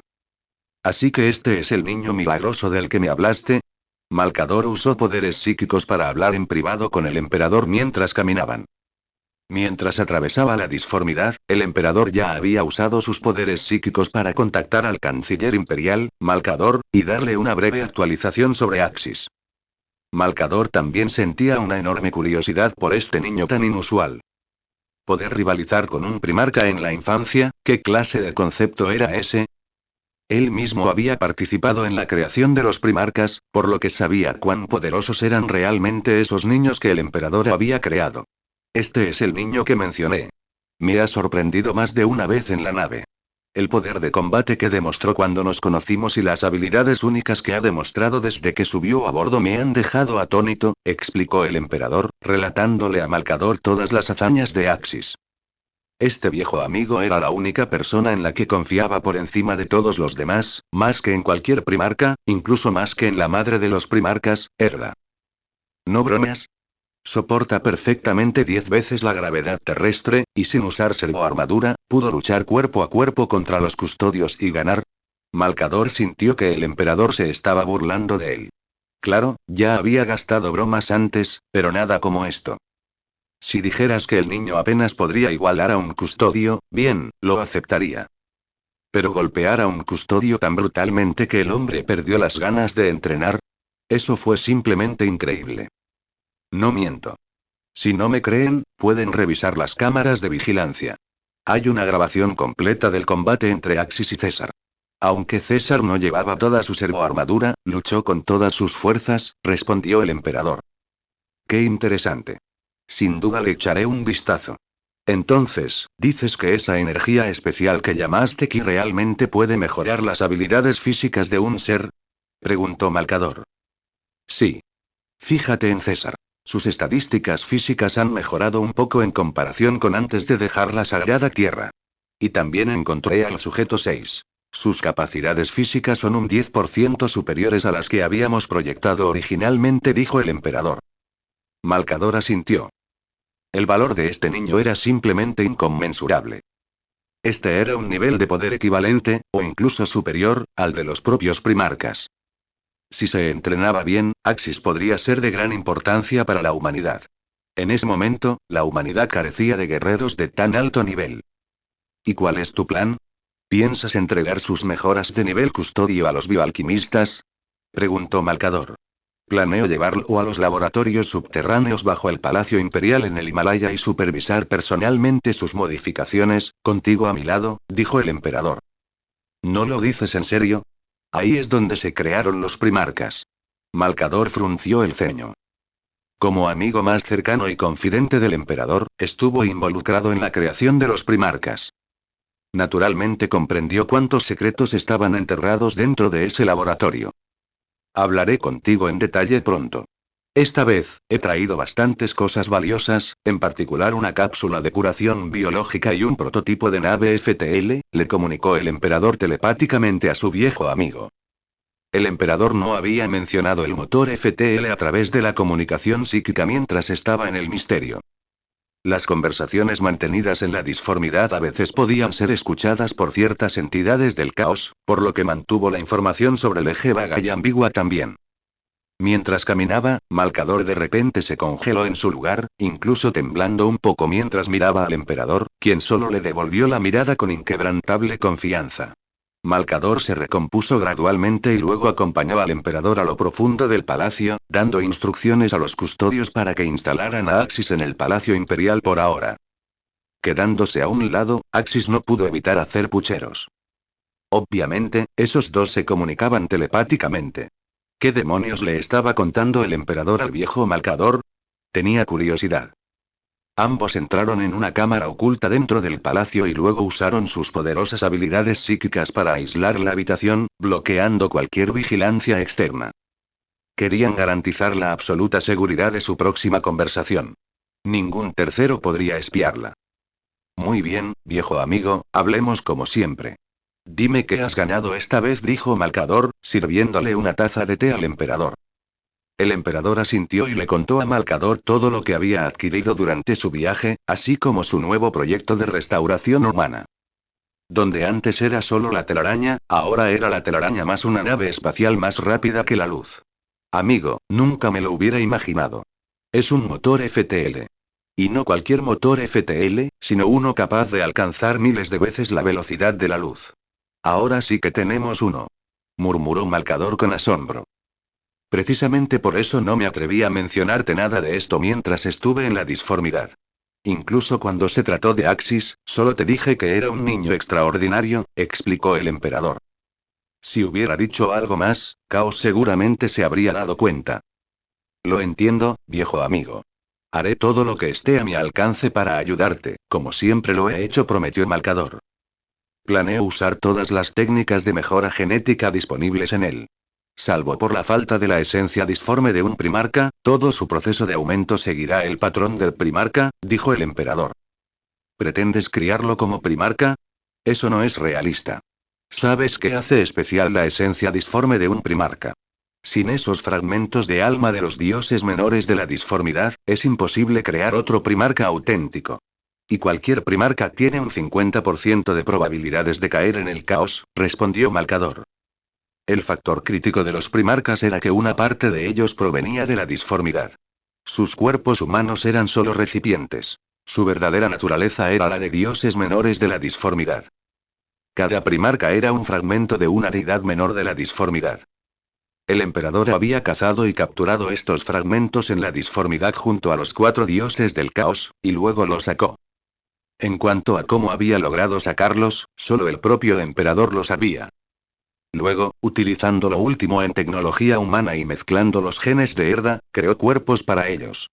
Así que este es el niño milagroso del que me hablaste. Malcador usó poderes psíquicos para hablar en privado con el emperador mientras caminaban. Mientras atravesaba la disformidad, el emperador ya había usado sus poderes psíquicos para contactar al canciller imperial, Malcador, y darle una breve actualización sobre Axis. Malcador también sentía una enorme curiosidad por este niño tan inusual. ¿Poder rivalizar con un primarca en la infancia? ¿Qué clase de concepto era ese? Él mismo había participado en la creación de los primarcas, por lo que sabía cuán poderosos eran realmente esos niños que el emperador había creado. Este es el niño que mencioné. Me ha sorprendido más de una vez en la nave. El poder de combate que demostró cuando nos conocimos y las habilidades únicas que ha demostrado desde que subió a bordo me han dejado atónito, explicó el emperador, relatándole a Malcador todas las hazañas de Axis. Este viejo amigo era la única persona en la que confiaba por encima de todos los demás, más que en cualquier primarca, incluso más que en la madre de los primarcas, Erda. ¿No bromeas? Soporta perfectamente 10 veces la gravedad terrestre, y sin usar servoarmadura, pudo luchar cuerpo a cuerpo contra los custodios y ganar. Malcador sintió que el emperador se estaba burlando de él. Claro, ya había gastado bromas antes, pero nada como esto. Si dijeras que el niño apenas podría igualar a un custodio, bien, lo aceptaría. Pero golpear a un custodio tan brutalmente que el hombre perdió las ganas de entrenar. Eso fue simplemente increíble. No miento. Si no me creen, pueden revisar las cámaras de vigilancia. Hay una grabación completa del combate entre Axis y César. Aunque César no llevaba toda su servoarmadura, luchó con todas sus fuerzas, respondió el emperador. Qué interesante. Sin duda le echaré un vistazo. Entonces, ¿dices que esa energía especial que llamaste Ki realmente puede mejorar las habilidades físicas de un ser? Preguntó Malcador. Sí. Fíjate en César. Sus estadísticas físicas han mejorado un poco en comparación con antes de dejar la Sagrada Tierra. Y también encontré al sujeto 6. Sus capacidades físicas son un 10% superiores a las que habíamos proyectado originalmente, dijo el emperador. Malcador asintió. El valor de este niño era simplemente inconmensurable. Este era un nivel de poder equivalente, o incluso superior, al de los propios primarcas. Si se entrenaba bien, Axis podría ser de gran importancia para la humanidad. En ese momento, la humanidad carecía de guerreros de tan alto nivel. ¿Y cuál es tu plan? ¿Piensas entregar sus mejoras de nivel custodio a los bioalquimistas? Preguntó Malcador. Planeo llevarlo a los laboratorios subterráneos bajo el Palacio Imperial en el Himalaya y supervisar personalmente sus modificaciones, contigo a mi lado, dijo el emperador. ¿No lo dices en serio? Ahí es donde se crearon los primarcas. Malcador frunció el ceño. Como amigo más cercano y confidente del emperador, estuvo involucrado en la creación de los primarcas. Naturalmente comprendió cuántos secretos estaban enterrados dentro de ese laboratorio. Hablaré contigo en detalle pronto. Esta vez, he traído bastantes cosas valiosas, en particular una cápsula de curación biológica y un prototipo de nave FTL, le comunicó el emperador telepáticamente a su viejo amigo. El emperador no había mencionado el motor FTL a través de la comunicación psíquica mientras estaba en el misterio. Las conversaciones mantenidas en la disformidad a veces podían ser escuchadas por ciertas entidades del caos, por lo que mantuvo la información sobre el eje vaga y ambigua también. Mientras caminaba, Malcador de repente se congeló en su lugar, incluso temblando un poco mientras miraba al emperador, quien solo le devolvió la mirada con inquebrantable confianza. Malcador se recompuso gradualmente y luego acompañó al emperador a lo profundo del palacio, dando instrucciones a los custodios para que instalaran a Axis en el Palacio Imperial por ahora. Quedándose a un lado, Axis no pudo evitar hacer pucheros. Obviamente, esos dos se comunicaban telepáticamente. ¿Qué demonios le estaba contando el emperador al viejo Malcador? Tenía curiosidad. Ambos entraron en una cámara oculta dentro del palacio y luego usaron sus poderosas habilidades psíquicas para aislar la habitación, bloqueando cualquier vigilancia externa. Querían garantizar la absoluta seguridad de su próxima conversación. Ningún tercero podría espiarla. Muy bien, viejo amigo, hablemos como siempre. Dime qué has ganado esta vez, dijo Malcador, sirviéndole una taza de té al emperador. El emperador asintió y le contó a Malcador todo lo que había adquirido durante su viaje, así como su nuevo proyecto de restauración humana. Donde antes era solo la telaraña, ahora era la telaraña más una nave espacial más rápida que la luz. Amigo, nunca me lo hubiera imaginado. Es un motor FTL. Y no cualquier motor FTL, sino uno capaz de alcanzar miles de veces la velocidad de la luz. Ahora sí que tenemos uno. Murmuró Malcador con asombro. Precisamente por eso no me atreví a mencionarte nada de esto mientras estuve en la disformidad. Incluso cuando se trató de Axis, solo te dije que era un niño extraordinario, explicó el emperador. Si hubiera dicho algo más, Caos seguramente se habría dado cuenta. Lo entiendo, viejo amigo. Haré todo lo que esté a mi alcance para ayudarte, como siempre lo he hecho, prometió Malcador. Planeo usar todas las técnicas de mejora genética disponibles en él. Salvo por la falta de la esencia disforme de un primarca, todo su proceso de aumento seguirá el patrón del primarca, dijo el emperador. ¿Pretendes criarlo como primarca? Eso no es realista. ¿Sabes qué hace especial la esencia disforme de un primarca? Sin esos fragmentos de alma de los dioses menores de la disformidad, es imposible crear otro primarca auténtico. Y cualquier primarca tiene un 50% de probabilidades de caer en el caos, respondió Malcador. El factor crítico de los primarcas era que una parte de ellos provenía de la disformidad. Sus cuerpos humanos eran solo recipientes. Su verdadera naturaleza era la de dioses menores de la disformidad. Cada primarca era un fragmento de una deidad menor de la disformidad. El emperador había cazado y capturado estos fragmentos en la disformidad junto a los 4 dioses del caos, y luego los sacó. En cuanto a cómo había logrado sacarlos, solo el propio emperador lo sabía. Luego, utilizando lo último en tecnología humana y mezclando los genes de Herda, creó cuerpos para ellos.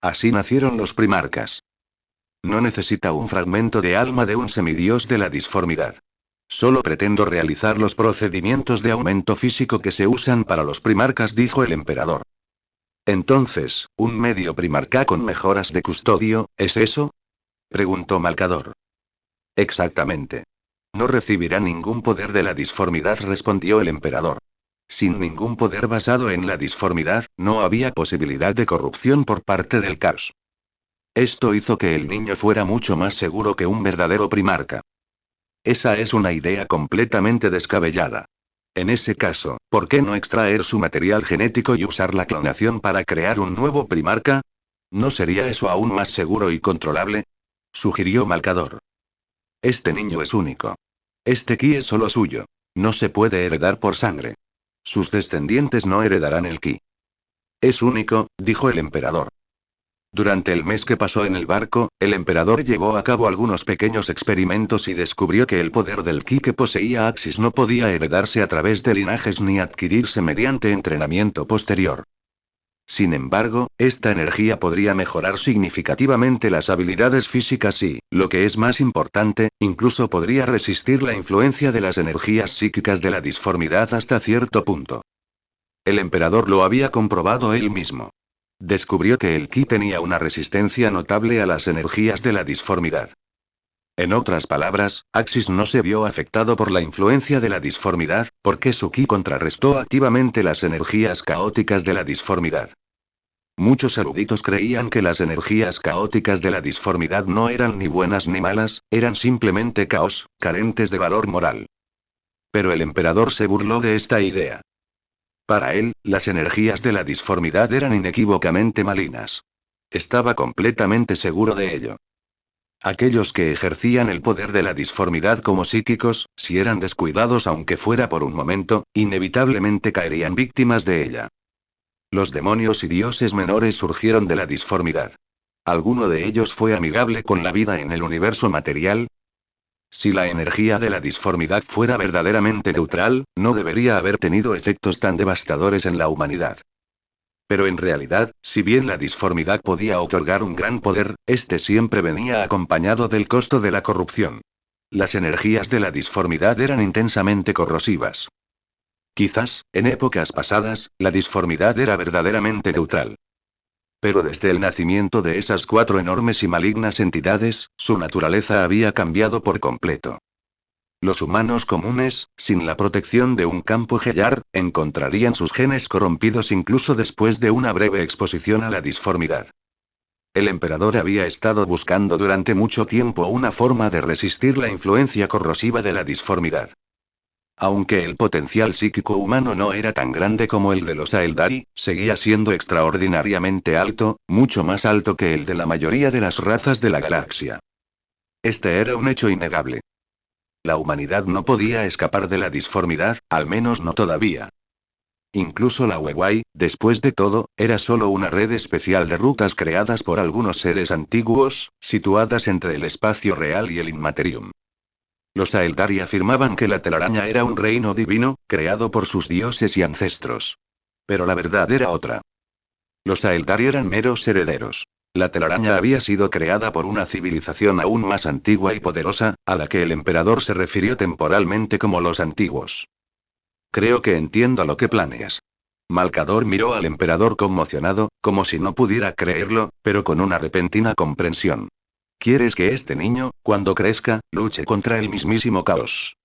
Así nacieron los primarcas. No necesita un fragmento de alma de un semidios de la disformidad. Solo pretendo realizar los procedimientos de aumento físico que se usan para los primarcas, dijo el emperador. Entonces, ¿un medio primarca con mejoras de custodio, es eso? Preguntó Malcador. Exactamente. No recibirá ningún poder de la disformidad, respondió el emperador. Sin ningún poder basado en la disformidad, no había posibilidad de corrupción por parte del caos. Esto hizo que el niño fuera mucho más seguro que un verdadero primarca. Esa es una idea completamente descabellada. En ese caso, ¿por qué no extraer su material genético y usar la clonación para crear un nuevo primarca? ¿No sería eso aún más seguro y controlable? Sugirió Malcador. Este niño es único. Este ki es solo suyo. No se puede heredar por sangre. Sus descendientes no heredarán el ki. Es único, dijo el emperador. Durante el mes que pasó en el barco, el emperador llevó a cabo algunos pequeños experimentos y descubrió que el poder del ki que poseía Axis no podía heredarse a través de linajes ni adquirirse mediante entrenamiento posterior. Sin embargo, esta energía podría mejorar significativamente las habilidades físicas y, lo que es más importante, incluso podría resistir la influencia de las energías psíquicas de la disformidad hasta cierto punto. El emperador lo había comprobado él mismo. Descubrió que el ki tenía una resistencia notable a las energías de la disformidad. En otras palabras, Axis no se vio afectado por la influencia de la disformidad, porque su ki contrarrestó activamente las energías caóticas de la disformidad. Muchos eruditos creían que las energías caóticas de la disformidad no eran ni buenas ni malas, eran simplemente caos, carentes de valor moral. Pero el emperador se burló de esta idea. Para él, las energías de la disformidad eran inequívocamente malignas. Estaba completamente seguro de ello. Aquellos que ejercían el poder de la disformidad como psíquicos, si eran descuidados aunque fuera por un momento, inevitablemente caerían víctimas de ella. Los demonios y dioses menores surgieron de la disformidad. ¿Alguno de ellos fue amigable con la vida en el universo material? Si la energía de la disformidad fuera verdaderamente neutral, no debería haber tenido efectos tan devastadores en la humanidad. Pero en realidad, si bien la disformidad podía otorgar un gran poder, este siempre venía acompañado del costo de la corrupción. Las energías de la disformidad eran intensamente corrosivas. Quizás, en épocas pasadas, la disformidad era verdaderamente neutral. Pero desde el nacimiento de esas 4 enormes y malignas entidades, su naturaleza había cambiado por completo. Los humanos comunes, sin la protección de un campo Gellar, encontrarían sus genes corrompidos incluso después de una breve exposición a la disformidad. El emperador había estado buscando durante mucho tiempo una forma de resistir la influencia corrosiva de la disformidad. Aunque el potencial psíquico humano no era tan grande como el de los Aeldari, seguía siendo extraordinariamente alto, mucho más alto que el de la mayoría de las razas de la galaxia. Este era un hecho innegable. La humanidad no podía escapar de la disformidad, al menos no todavía. Incluso la Wewai, después de todo, era solo una red especial de rutas creadas por algunos seres antiguos, situadas entre el espacio real y el Inmaterium. Los Aeldari afirmaban que la telaraña era un reino divino, creado por sus dioses y ancestros. Pero la verdad era otra. Los Aeldari eran meros herederos. La telaraña había sido creada por una civilización aún más antigua y poderosa, a la que el emperador se refirió temporalmente como los antiguos. Creo que entiendo lo que planeas. Malcador miró al emperador conmocionado, como si no pudiera creerlo, pero con una repentina comprensión. ¿Quieres que este niño, cuando crezca, luche contra el mismísimo caos?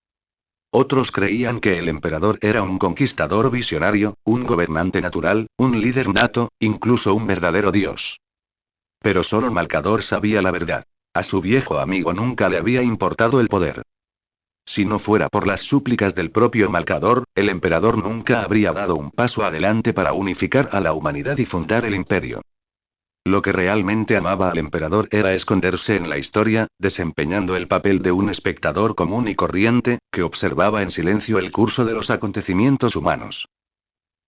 Otros creían que el emperador era un conquistador visionario, un gobernante natural, un líder nato, incluso un verdadero dios. Pero solo Malcador sabía la verdad. A su viejo amigo nunca le había importado el poder. Si no fuera por las súplicas del propio Malcador, el emperador nunca habría dado un paso adelante para unificar a la humanidad y fundar el imperio. Lo que realmente amaba al emperador era esconderse en la historia, desempeñando el papel de un espectador común y corriente, que observaba en silencio el curso de los acontecimientos humanos.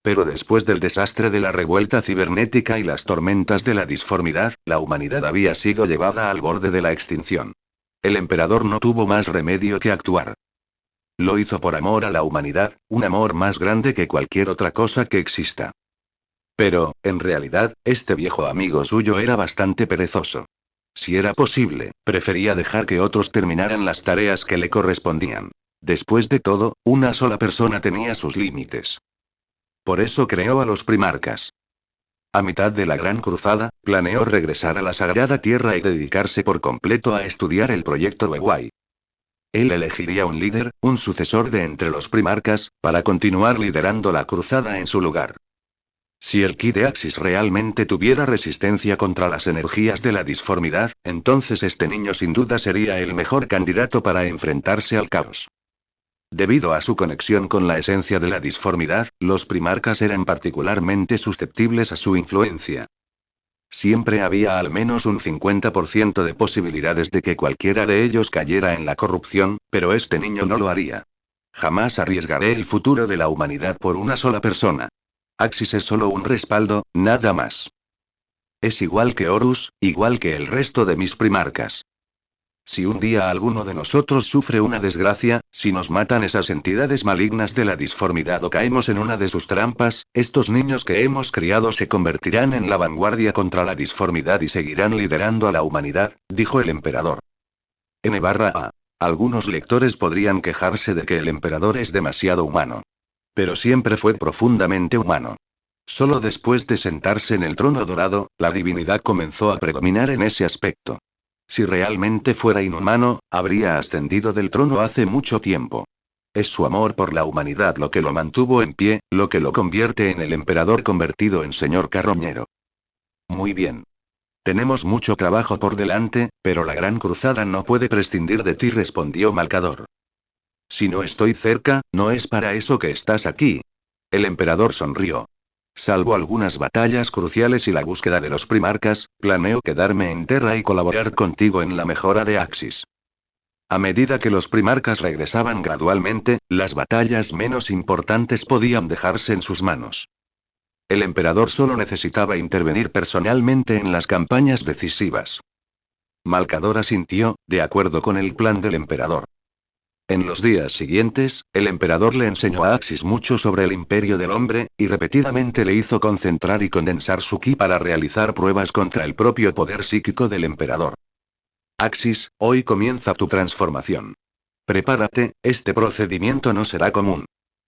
Pero después del desastre de la revuelta cibernética y las tormentas de la disformidad, la humanidad había sido llevada al borde de la extinción. El emperador no tuvo más remedio que actuar. Lo hizo por amor a la humanidad, un amor más grande que cualquier otra cosa que exista. Pero, en realidad, este viejo amigo suyo era bastante perezoso. Si era posible, prefería dejar que otros terminaran las tareas que le correspondían. Después de todo, una sola persona tenía sus límites. Por eso creó a los primarcas. A mitad de la Gran Cruzada, planeó regresar a la Sagrada Tierra y dedicarse por completo a estudiar el proyecto Wewai. Él elegiría un líder, un sucesor de entre los primarcas, para continuar liderando la cruzada en su lugar. Si el Ki de Axis realmente tuviera resistencia contra las energías de la disformidad, entonces este niño sin duda sería el mejor candidato para enfrentarse al caos. Debido a su conexión con la esencia de la disformidad, los primarcas eran particularmente susceptibles a su influencia. Siempre había al menos un 50% de posibilidades de que cualquiera de ellos cayera en la corrupción, pero este niño no lo haría. Jamás arriesgaré el futuro de la humanidad por una sola persona. Axis es solo un respaldo, nada más. Es igual que Horus, igual que el resto de mis primarcas. Si un día alguno de nosotros sufre una desgracia, si nos matan esas entidades malignas de la disformidad o caemos en una de sus trampas, estos niños que hemos criado se convertirán en la vanguardia contra la disformidad y seguirán liderando a la humanidad, dijo el emperador. N/A. Algunos lectores podrían quejarse de que el emperador es demasiado humano. Pero siempre fue profundamente humano. Solo después de sentarse en el trono dorado, la divinidad comenzó a predominar en ese aspecto. Si realmente fuera inhumano, habría ascendido del trono hace mucho tiempo. Es su amor por la humanidad lo que lo mantuvo en pie, lo que lo convierte en el emperador convertido en señor carroñero. Muy bien. Tenemos mucho trabajo por delante, pero la Gran Cruzada no puede prescindir de ti, respondió Malcador. Si no estoy cerca, no es para eso que estás aquí. El emperador sonrió. Salvo algunas batallas cruciales y la búsqueda de los primarcas, planeo quedarme en Terra y colaborar contigo en la mejora de Axis. A medida que los primarcas regresaban gradualmente, las batallas menos importantes podían dejarse en sus manos. El emperador solo necesitaba intervenir personalmente en las campañas decisivas. Malcador asintió, de acuerdo con el plan del emperador. En los días siguientes, el emperador le enseñó a Axis mucho sobre el imperio del hombre, y repetidamente le hizo concentrar y condensar su ki para realizar pruebas contra el propio poder psíquico del emperador. Axis, hoy comienza tu transformación. Prepárate, este procedimiento no será común.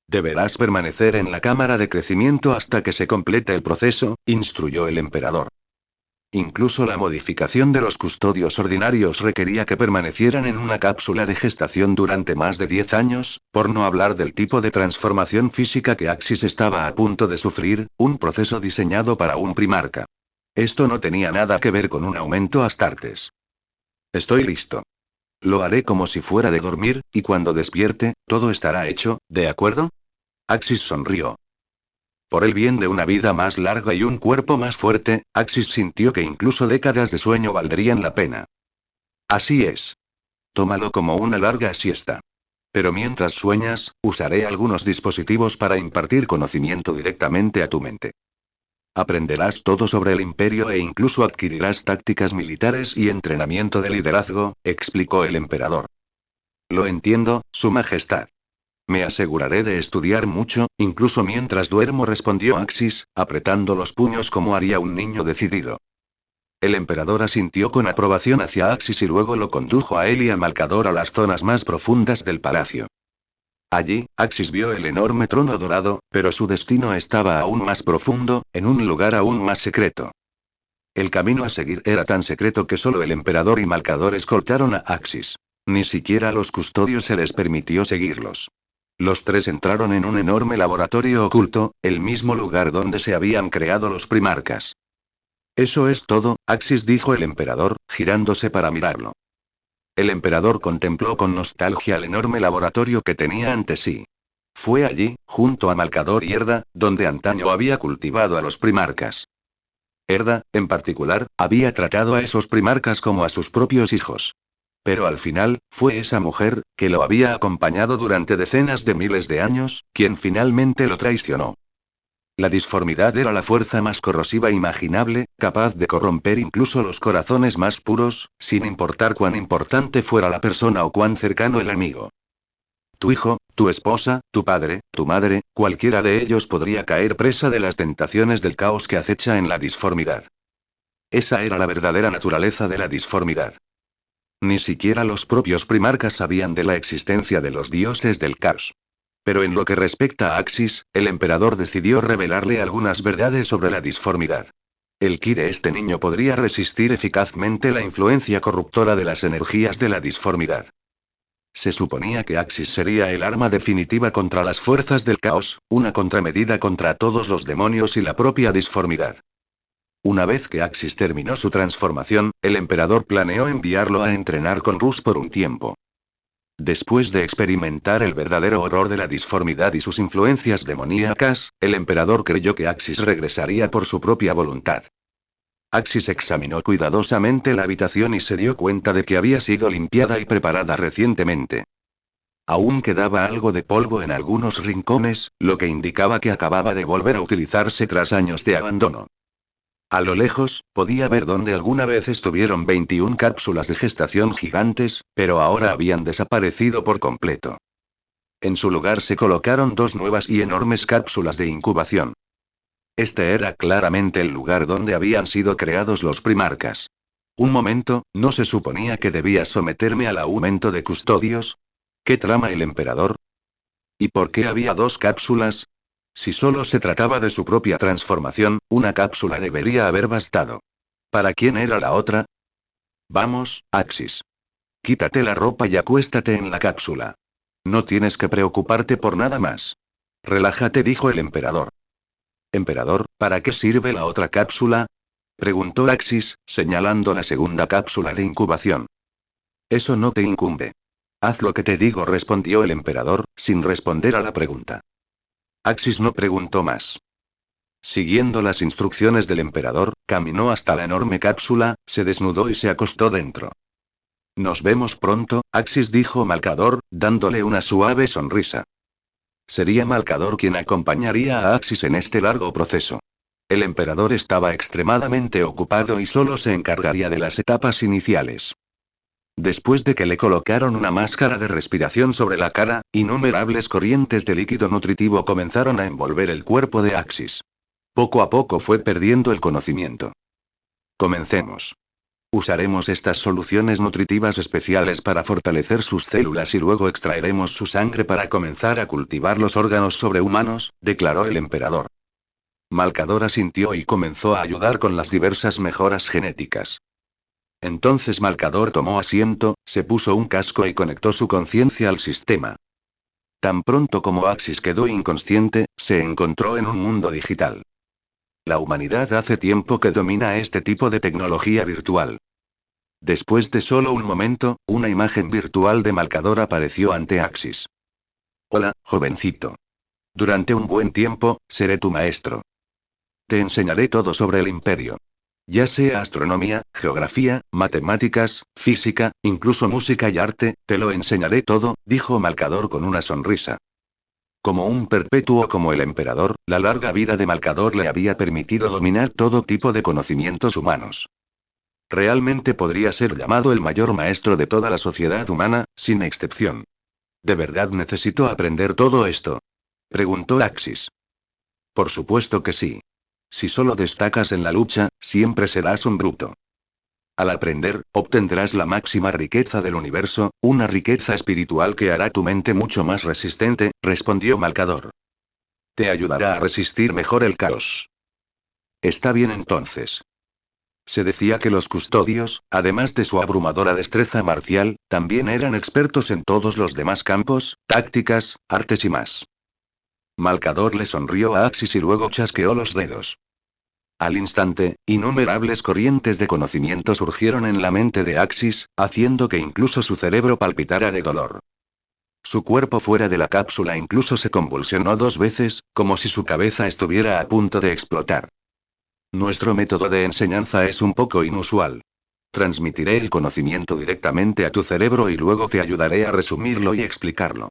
Deberás permanecer en la cámara de crecimiento hasta que se complete el proceso, instruyó el emperador. Incluso la modificación de los custodios ordinarios requería que permanecieran en una cápsula de gestación durante más de 10 años, por no hablar del tipo de transformación física que Axis estaba a punto de sufrir, un proceso diseñado para un primarca. Esto no tenía nada que ver con un aumento Astartes. Estoy listo. Lo haré como si fuera de dormir, y cuando despierte, todo estará hecho, ¿de acuerdo? Axis sonrió. Por el bien de una vida más larga y un cuerpo más fuerte, Axis sintió que incluso décadas de sueño valdrían la pena. Así es. Tómalo como una larga siesta. Pero mientras sueñas, usaré algunos dispositivos para impartir conocimiento directamente a tu mente. Aprenderás todo sobre el imperio e incluso adquirirás tácticas militares y entrenamiento de liderazgo, explicó el emperador. Lo entiendo, Su Majestad. Me aseguraré de estudiar mucho, incluso mientras duermo, respondió Axis, apretando los puños como haría un niño decidido. El emperador asintió con aprobación hacia Axis y luego lo condujo a él y a Malcador a las zonas más profundas del palacio. Allí, Axis vio el enorme trono dorado, pero su destino estaba aún más profundo, en un lugar aún más secreto. El camino a seguir era tan secreto que solo el emperador y Malcador escoltaron a Axis. Ni siquiera a los custodios se les permitió seguirlos. Los tres entraron en un enorme laboratorio oculto, el mismo lugar donde se habían creado los primarcas. Eso es todo, Axis, dijo el emperador, girándose para mirarlo. El emperador contempló con nostalgia el enorme laboratorio que tenía ante sí. Fue allí, junto a Malcador y Herda, donde antaño había cultivado a los primarcas. Herda, en particular, había tratado a esos primarcas como a sus propios hijos. Pero al final, fue esa mujer, que lo había acompañado durante decenas de miles de años, quien finalmente lo traicionó. La disformidad era la fuerza más corrosiva imaginable, capaz de corromper incluso los corazones más puros, sin importar cuán importante fuera la persona o cuán cercano el amigo. Tu hijo, tu esposa, tu padre, tu madre, cualquiera de ellos podría caer presa de las tentaciones del caos que acecha en la disformidad. Esa era la verdadera naturaleza de la disformidad. Ni siquiera los propios primarcas sabían de la existencia de los dioses del caos. Pero en lo que respecta a Axis, el emperador decidió revelarle algunas verdades sobre la disformidad. El ki de este niño podría resistir eficazmente la influencia corruptora de las energías de la disformidad. Se suponía que Axis sería el arma definitiva contra las fuerzas del caos, una contramedida contra todos los demonios y la propia disformidad. Una vez que Axis terminó su transformación, el emperador planeó enviarlo a entrenar con Rus por un tiempo. Después de experimentar el verdadero horror de la disformidad y sus influencias demoníacas, el emperador creyó que Axis regresaría por su propia voluntad. Axis examinó cuidadosamente la habitación y se dio cuenta de que había sido limpiada y preparada recientemente. Aún quedaba algo de polvo en algunos rincones, lo que indicaba que acababa de volver a utilizarse tras años de abandono. A lo lejos, podía ver dónde alguna vez estuvieron 21 cápsulas de gestación gigantes, pero ahora habían desaparecido por completo. En su lugar se colocaron dos nuevas y enormes cápsulas de incubación. Este era claramente el lugar donde habían sido creados los primarcas. Un momento, ¿no se suponía que debía someterme al aumento de custodios? ¿Qué trama el emperador? ¿Y por qué había dos cápsulas? Si solo se trataba de su propia transformación, una cápsula debería haber bastado. ¿Para quién era la otra? Vamos, Axis. Quítate la ropa y acuéstate en la cápsula. No tienes que preocuparte por nada más. Relájate, dijo el emperador. Emperador, ¿para qué sirve la otra cápsula? Preguntó Axis, señalando la segunda cápsula de incubación. Eso no te incumbe. Haz lo que te digo, respondió el emperador, sin responder a la pregunta. Axis no preguntó más. Siguiendo las instrucciones del emperador, caminó hasta la enorme cápsula, se desnudó y se acostó dentro. Nos vemos pronto, Axis, dijo Malcador, dándole una suave sonrisa. Sería Malcador quien acompañaría a Axis en este largo proceso. El emperador estaba extremadamente ocupado y solo se encargaría de las etapas iniciales. Después de que le colocaron una máscara de respiración sobre la cara, innumerables corrientes de líquido nutritivo comenzaron a envolver el cuerpo de Axis. Poco a poco fue perdiendo el conocimiento. Comencemos. Usaremos estas soluciones nutritivas especiales para fortalecer sus células y luego extraeremos su sangre para comenzar a cultivar los órganos sobrehumanos, declaró el emperador. Malcador asintió y comenzó a ayudar con las diversas mejoras genéticas. Entonces Malcador tomó asiento, se puso un casco y conectó su conciencia al sistema. Tan pronto como Axis quedó inconsciente, se encontró en un mundo digital. La humanidad hace tiempo que domina este tipo de tecnología virtual. Después de solo un momento, una imagen virtual de Malcador apareció ante Axis. Hola, jovencito. Durante un buen tiempo, seré tu maestro. Te enseñaré todo sobre el imperio. Ya sea astronomía, geografía, matemáticas, física, incluso música y arte, te lo enseñaré todo, dijo Malcador con una sonrisa. Como un perpetuo como el emperador, la larga vida de Malcador le había permitido dominar todo tipo de conocimientos humanos. Realmente podría ser llamado el mayor maestro de toda la sociedad humana, sin excepción. ¿De verdad necesito aprender todo esto?, preguntó Axis. Por supuesto que sí. Si solo destacas en la lucha, siempre serás un bruto. Al aprender, obtendrás la máxima riqueza del universo, una riqueza espiritual que hará tu mente mucho más resistente, respondió Malcador. Te ayudará a resistir mejor el caos. Está bien entonces. Se decía que los custodios, además de su abrumadora destreza marcial, también eran expertos en todos los demás campos, tácticas, artes y más. Malcador le sonrió a Axis y luego chasqueó los dedos. Al instante, innumerables corrientes de conocimiento surgieron en la mente de Axis, haciendo que incluso su cerebro palpitara de dolor. Su cuerpo fuera de la cápsula incluso se convulsionó 2 veces, como si su cabeza estuviera a punto de explotar. Nuestro método de enseñanza es un poco inusual. Transmitiré el conocimiento directamente a tu cerebro y luego te ayudaré a resumirlo y explicarlo.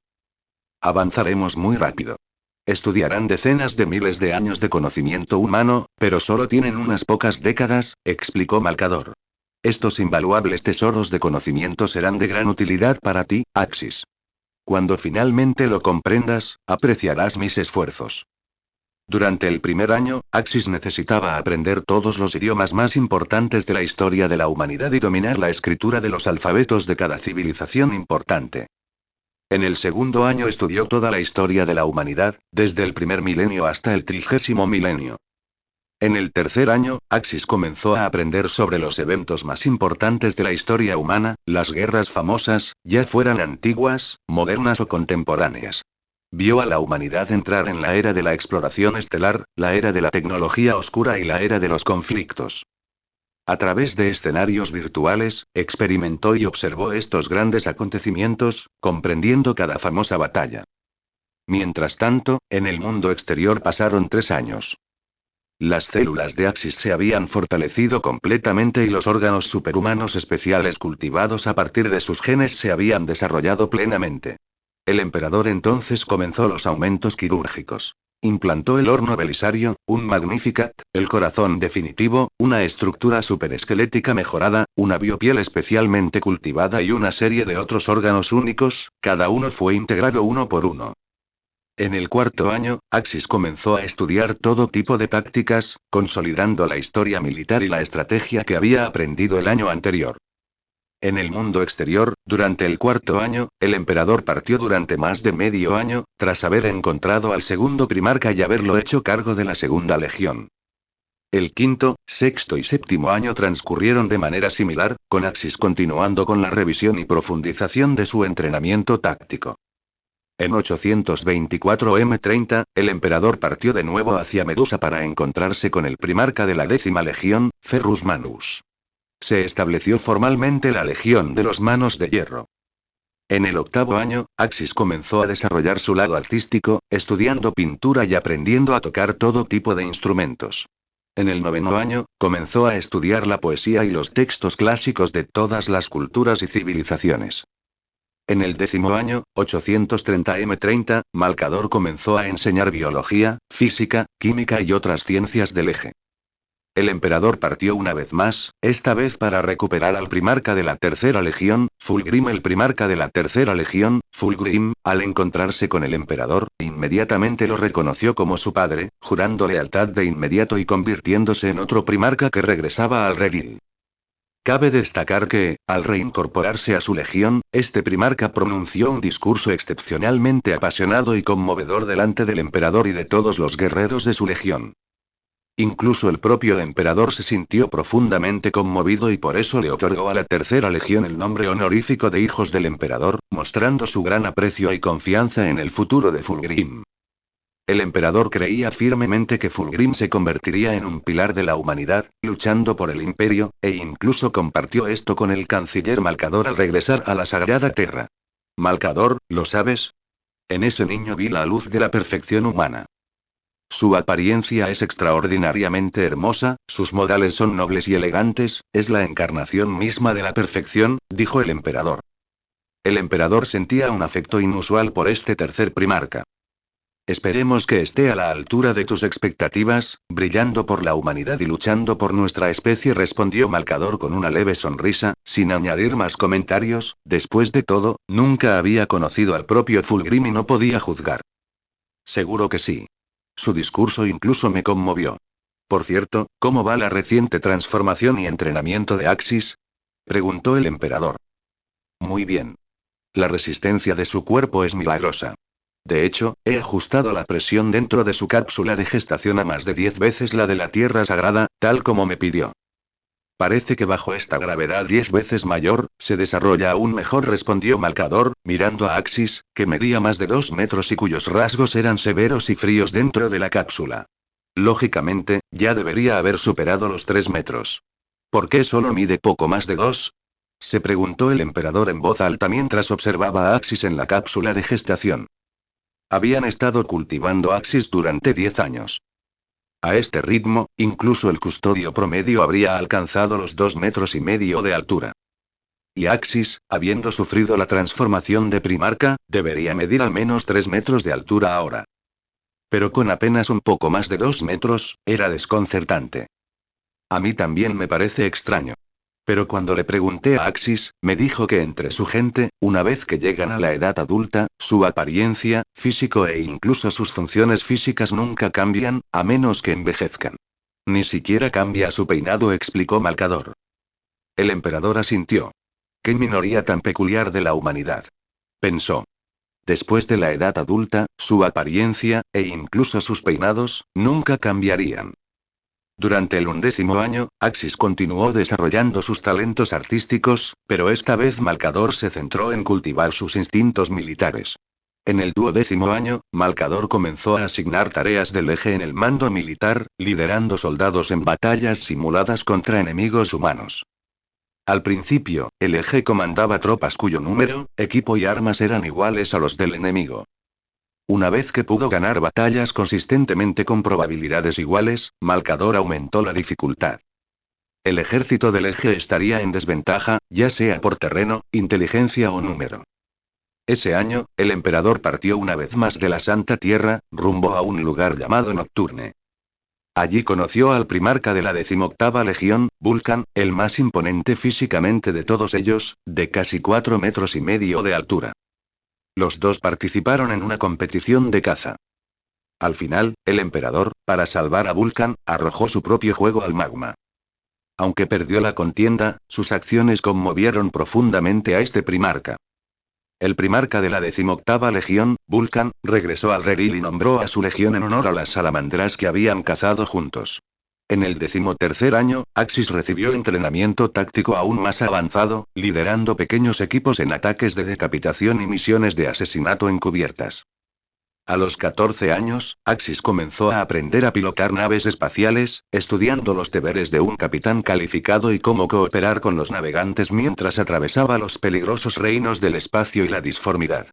Avanzaremos muy rápido. Estudiarán decenas de miles de años de conocimiento humano, pero solo tienen unas pocas décadas, explicó Malcador. Estos invaluables tesoros de conocimiento serán de gran utilidad para ti, Axis. Cuando finalmente lo comprendas, apreciarás mis esfuerzos. Durante el primer año, Axis necesitaba aprender todos los idiomas más importantes de la historia de la humanidad y dominar la escritura de los alfabetos de cada civilización importante. En el segundo año estudió toda la historia de la humanidad, desde el primer milenio hasta el 30º milenio. En el tercer año, Axis comenzó a aprender sobre los eventos más importantes de la historia humana, las guerras famosas, ya fueran antiguas, modernas o contemporáneas. Vio a la humanidad entrar en la era de la exploración estelar, la era de la tecnología oscura y la era de los conflictos. A través de escenarios virtuales, experimentó y observó estos grandes acontecimientos, comprendiendo cada famosa batalla. Mientras tanto, en el mundo exterior pasaron 3 años. Las células de Axis se habían fortalecido completamente y los órganos superhumanos especiales cultivados a partir de sus genes se habían desarrollado plenamente. El emperador entonces comenzó los aumentos quirúrgicos. Implantó el horno belisario, un Magnificat, el corazón definitivo, una estructura superesquelética mejorada, una biopiel especialmente cultivada y una serie de otros órganos únicos, cada uno fue integrado uno por uno. En el cuarto año, Axis comenzó a estudiar todo tipo de tácticas, consolidando la historia militar y la estrategia que había aprendido el año anterior. En el mundo exterior, durante el cuarto año, el emperador partió durante más de medio año, tras haber encontrado al segundo primarca y haberlo hecho cargo de la segunda legión. El quinto, sexto y séptimo año transcurrieron de manera similar, con Axis continuando con la revisión y profundización de su entrenamiento táctico. En 824 M30, el emperador partió de nuevo hacia Medusa para encontrarse con el primarca de la 10ª legión, Ferrus Manus. Se estableció formalmente la Legión de los Manos de Hierro. En el octavo año, Axis comenzó a desarrollar su lado artístico, estudiando pintura y aprendiendo a tocar todo tipo de instrumentos. En el noveno año, comenzó a estudiar la poesía y los textos clásicos de todas las culturas y civilizaciones. En el 10º año, 830 M30, Malcador comenzó a enseñar biología, física, química y otras ciencias del eje. El emperador partió una vez más, esta vez para recuperar al primarca de la tercera legión, Fulgrim. El primarca de la tercera legión, Fulgrim, al encontrarse con el emperador, inmediatamente lo reconoció como su padre, jurando lealtad de inmediato y convirtiéndose en otro primarca que regresaba al redil. Cabe destacar que, al reincorporarse a su legión, este primarca pronunció un discurso excepcionalmente apasionado y conmovedor delante del emperador y de todos los guerreros de su legión. Incluso el propio emperador se sintió profundamente conmovido y por eso le otorgó a la tercera legión el nombre honorífico de hijos del emperador, mostrando su gran aprecio y confianza en el futuro de Fulgrim. El emperador creía firmemente que Fulgrim se convertiría en un pilar de la humanidad, luchando por el imperio, e incluso compartió esto con el canciller Malcador al regresar a la Sagrada Terra. Malcador, ¿lo sabes? En ese niño vi la luz de la perfección humana. Su apariencia es extraordinariamente hermosa, sus modales son nobles y elegantes, es la encarnación misma de la perfección, dijo el emperador. El emperador sentía un afecto inusual por este tercer primarca. Esperemos que esté a la altura de tus expectativas, brillando por la humanidad y luchando por nuestra especie, respondió Malcador con una leve sonrisa, sin añadir más comentarios. Después de todo, nunca había conocido al propio Fulgrim y no podía juzgar. Seguro que sí. Su discurso incluso me conmovió. Por cierto, ¿cómo va la reciente transformación y entrenamiento de Axis? Preguntó el emperador. Muy bien. La resistencia de su cuerpo es milagrosa. De hecho, he ajustado la presión dentro de su cápsula de gestación a más de 10 veces la de la Tierra Sagrada, tal como me pidió. Parece que bajo esta gravedad 10 veces mayor, se desarrolla aún mejor, respondió Malcador, mirando a Axis, que medía más de 2 metros y cuyos rasgos eran severos y fríos dentro de la cápsula. Lógicamente, ya debería haber superado los 3 metros. ¿Por qué solo mide poco más de 2? Se preguntó el emperador en voz alta mientras observaba a Axis en la cápsula de gestación. Habían estado cultivando Axis durante 10 años. A este ritmo, incluso el custodio promedio habría alcanzado los 2,5 metros de altura. Y Axis, habiendo sufrido la transformación de primarca, debería medir al menos 3 metros de altura ahora. Pero con apenas un poco más de 2 metros, era desconcertante. A mí también me parece extraño. Pero cuando le pregunté a Axis, me dijo que entre su gente, una vez que llegan a la edad adulta, su apariencia, físico e incluso sus funciones físicas nunca cambian, a menos que envejezcan. Ni siquiera cambia su peinado, explicó Malcador. El emperador asintió. Qué minoría tan peculiar de la humanidad. Pensó. Después de la edad adulta, su apariencia, e incluso sus peinados, nunca cambiarían. Durante el 11º año, Axis continuó desarrollando sus talentos artísticos, pero esta vez Malcador se centró en cultivar sus instintos militares. En el 12º año, Malcador comenzó a asignar tareas del eje en el mando militar, liderando soldados en batallas simuladas contra enemigos humanos. Al principio, el eje comandaba tropas cuyo número, equipo y armas eran iguales a los del enemigo. Una vez que pudo ganar batallas consistentemente con probabilidades iguales, Malcador aumentó la dificultad. El ejército del eje estaría en desventaja, ya sea por terreno, inteligencia o número. Ese año, el emperador partió una vez más de la Santa Tierra, rumbo a un lugar llamado Nocturne. Allí conoció al primarca de la 18ª Legión, Vulcan, el más imponente físicamente de todos ellos, de casi 4,5 metros de altura. Los dos participaron en una competición de caza. Al final, el emperador, para salvar a Vulcan, arrojó su propio juego al magma. Aunque perdió la contienda, sus acciones conmovieron profundamente a este primarca. El primarca de la 18ª Legión, Vulcan, regresó al redil y nombró a su legión en honor a las salamandras que habían cazado juntos. En el 13º año, Axis recibió entrenamiento táctico aún más avanzado, liderando pequeños equipos en ataques de decapitación y misiones de asesinato encubiertas. A los 14 años, Axis comenzó a aprender a pilotar naves espaciales, estudiando los deberes de un capitán calificado y cómo cooperar con los navegantes mientras atravesaba los peligrosos reinos del espacio y la disformidad.